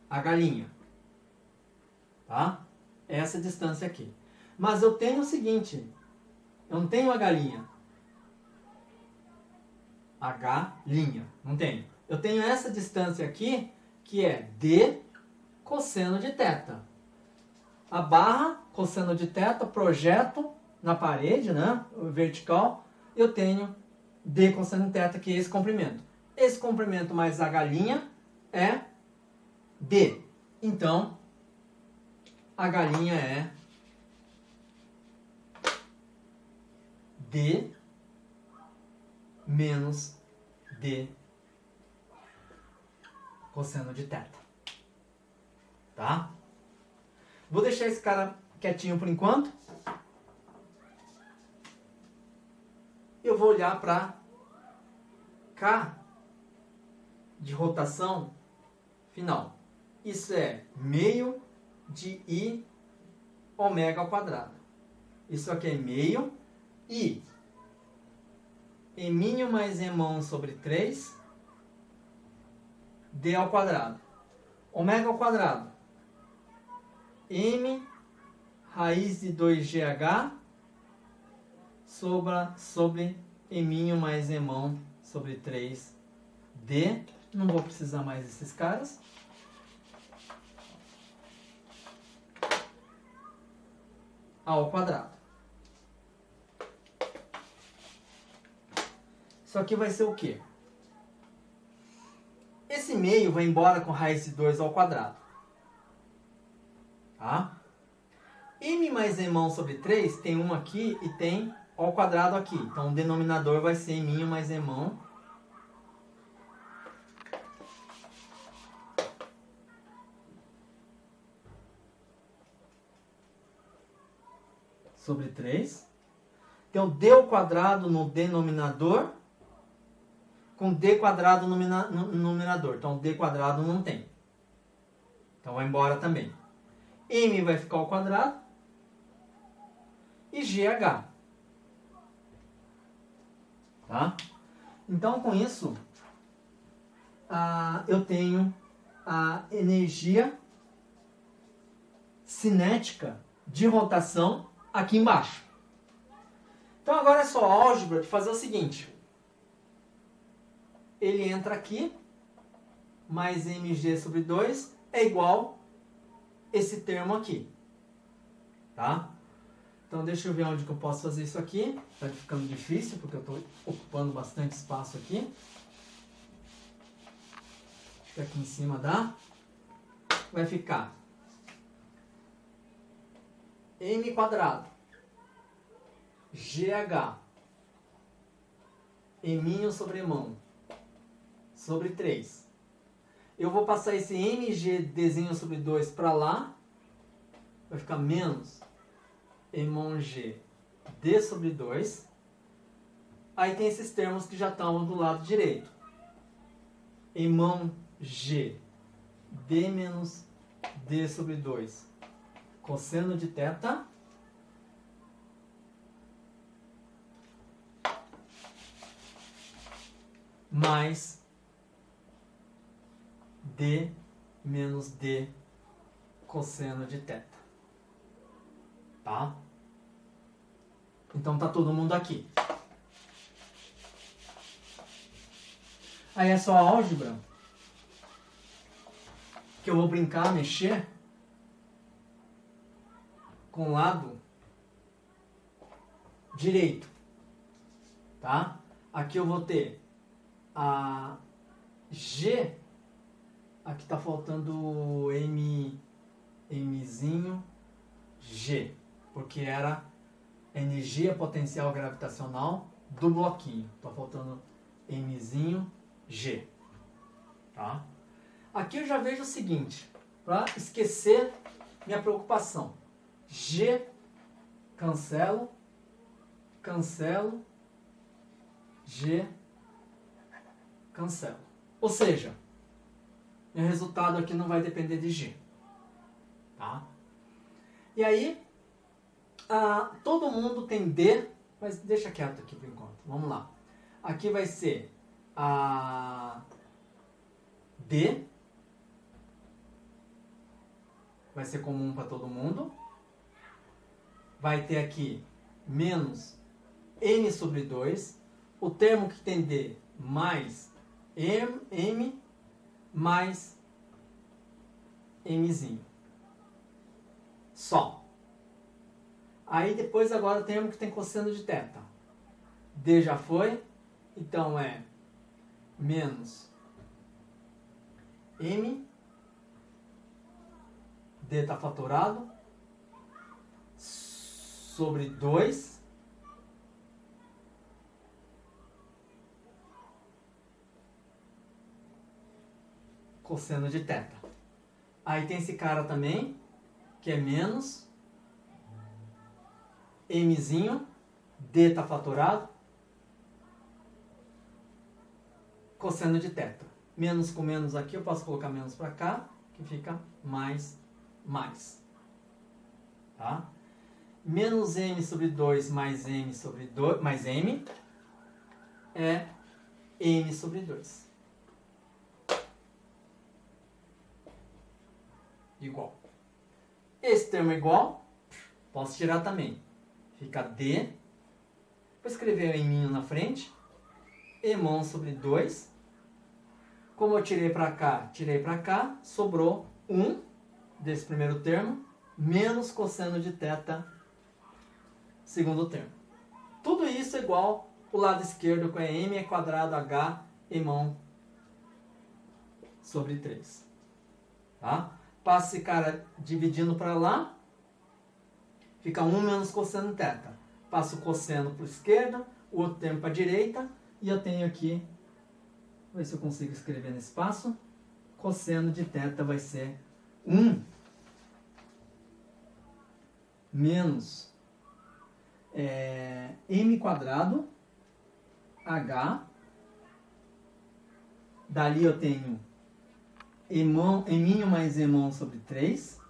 A galinha. Tá? Essa distância aqui. Mas eu tenho o seguinte. Eu não tenho a galinha. H'. Não tenho. Eu tenho essa distância aqui, que é d cosseno de θ. A barra, cosseno de θ, projeto na parede, né? Vertical. Eu tenho d cosseno de θ, que é esse comprimento. Esse comprimento mais a galinha é d. Então, a galinha é d menos d cosseno de θ. Tá? Vou deixar esse cara quietinho por enquanto. Eu vou olhar para K de rotação final. Isso é meio de I ômega ao quadrado. Isso aqui é meio I Eminho mais Emão sobre 3 D ao quadrado. Ômega ao quadrado. M raiz de 2GH sobre Eminho mais Emão sobre 3D. Não vou precisar mais desses caras. Ao quadrado. Isso aqui vai ser o quê? Esse meio vai embora com raiz de 2 ao quadrado. Tá? M mais Emão sobre 3 tem 1 aqui e tem ao quadrado aqui. Então o denominador vai ser Eminho mais Emão sobre 3. Tem o D ao quadrado no denominador com D quadrado no numerador. Então, D quadrado não tem. Então, vai embora também. M vai ficar ao quadrado. E GH. Tá? Então, com isso, eu tenho a energia cinética de rotação aqui embaixo. Então, agora é só álgebra de fazer o seguinte. Ele entra aqui, mais mg sobre 2 é igual esse termo aqui. Tá? Então, deixa eu ver onde que eu posso fazer isso aqui. Está ficando difícil, porque eu estou ocupando bastante espaço aqui. Acho que aqui em cima dá. Vai ficar m quadrado GH Eminho sobre Emão sobre 3. Eu vou passar esse mg desenho sobre 2 para lá. Vai ficar menos Emão G D sobre 2. Aí tem esses termos que já estão do lado direito. Emão G D menos D sobre 2 cosseno de θ mais D menos D cosseno de θ. Tá? Então tá todo mundo aqui. Aí é só a álgebra que eu vou brincar, mexer com o lado direito. Tá? Aqui eu vou ter a G Aqui está faltando Mzinho G, porque era energia potencial gravitacional do bloquinho. Está faltando Mzinho G. Tá? Aqui eu já vejo o seguinte, para esquecer minha preocupação. G, cancelo, G, cancelo. Ou seja, meu resultado aqui não vai depender de G. Tá? E aí, todo mundo tem D, mas deixa quieto aqui por enquanto. Vamos lá. Aqui vai ser a D, vai ser comum para todo mundo. Vai ter aqui menos M sobre 2. O termo que tem D mais M mais Mzinho. Só. Aí depois agora o termo que tem cosseno de θ. D já foi. Então é menos M. D está fatorado. Sobre 2. Cosseno de θ. Aí tem esse cara também, que é menos Mzinho, D está fatorado, cosseno de θ. Menos com menos aqui, eu posso colocar menos para cá, que fica mais. Tá? Menos M sobre 2 mais M sobre 2, mais M é M sobre 2. Igual. Esse termo é igual, posso tirar também. Fica D, vou escrever em minho na frente, Emon sobre 2. Como eu tirei para cá, sobrou 1 desse primeiro termo, menos cosseno de θ, segundo termo. Tudo isso é igual o lado esquerdo, com M quadrado H Emon sobre 3. Tá? Passa esse cara dividindo para lá, fica 1 menos cosseno θ. Passo o cosseno para a esquerda, o outro termo para a direita, e eu tenho aqui, vou ver se eu consigo escrever nesse espaço, cosseno de θ vai ser 1 menos M quadrado H, dali eu tenho Eminho mais Emon sobre 3,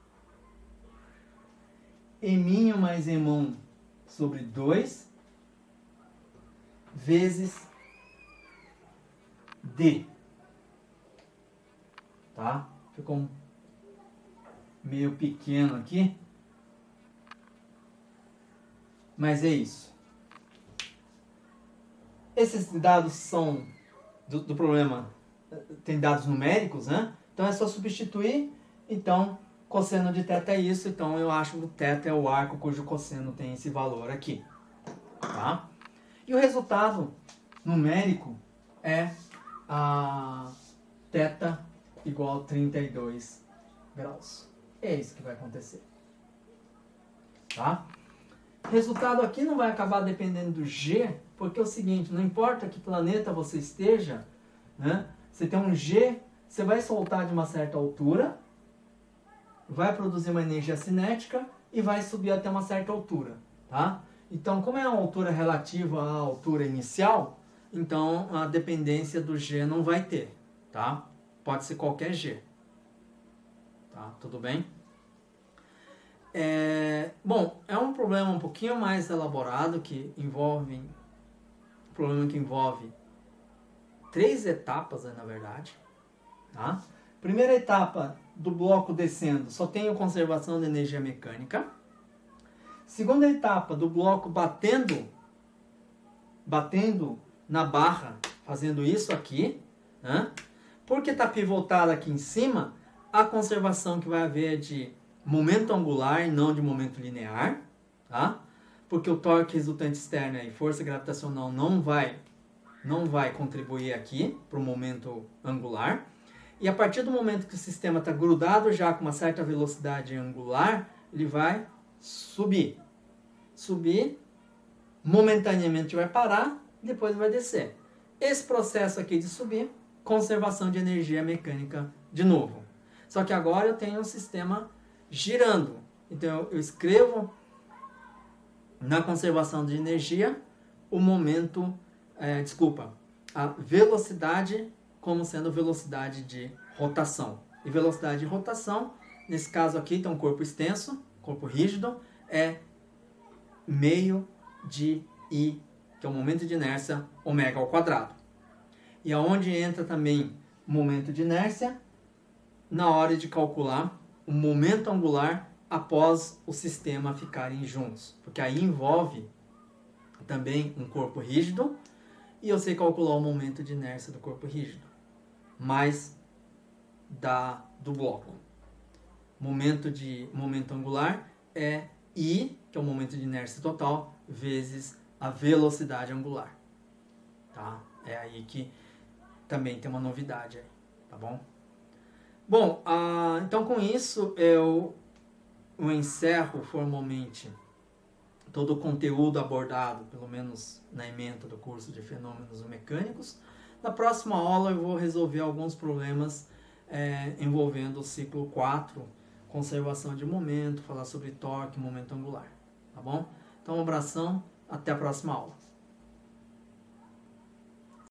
Eminho mais Emon sobre 2, vezes D. Tá? Ficou meio pequeno aqui. Mas é isso. Esses dados são do problema, tem dados numéricos, né? Então é só substituir. Então, cosseno de θ é isso. Então eu acho que o θ é o arco cujo cosseno tem esse valor aqui. Tá? E o resultado numérico é a θ igual a 32 graus. É isso que vai acontecer. Tá? O resultado aqui não vai acabar dependendo do G, porque é o seguinte, não importa que planeta você esteja, né? Você tem um G, você vai soltar de uma certa altura, vai produzir uma energia cinética e vai subir até uma certa altura. Tá? Então, como é uma altura relativa à altura inicial, então a dependência do G não vai ter. Tá? Pode ser qualquer G. Tá? Tudo bem? Bom, é um problema um pouquinho mais elaborado, problema que envolve 3 etapas, na verdade. Tá? Primeira etapa do bloco descendo, só tenho conservação de energia mecânica. Segunda etapa do bloco batendo na barra, fazendo isso aqui, né? Porque está pivotado aqui em cima, a conservação que vai haver de momento angular e não de momento linear, tá? Porque o torque resultante externo e força gravitacional não vai contribuir aqui para o momento angular. E a partir do momento que o sistema está grudado já com uma certa velocidade angular, ele vai subir. Subir, momentaneamente vai parar, depois vai descer. Esse processo aqui de subir, conservação de energia mecânica de novo. Só que agora eu tenho um sistema girando. Então eu escrevo na conservação de energia o momento, a velocidade como sendo velocidade de rotação. E velocidade de rotação, nesse caso aqui tem um corpo extenso, corpo rígido, é meio de I, que é o momento de inércia, ômega ao quadrado. E aonde entra também o momento de inércia, na hora de calcular o momento angular após o sistema ficarem juntos. Porque aí envolve também um corpo rígido, e eu sei calcular o momento de inércia do corpo rígido, mais do bloco. Momento angular é I, que é o momento de inércia total, vezes a velocidade angular. Tá? É aí que também tem uma novidade aí, tá bom? Bom, então com isso eu encerro formalmente todo o conteúdo abordado, pelo menos na ementa do curso de Fenômenos Mecânicos. Na próxima aula eu vou resolver alguns problemas envolvendo o ciclo 4, conservação de momento, falar sobre torque e momento angular, tá bom? Então um abração, até a próxima aula.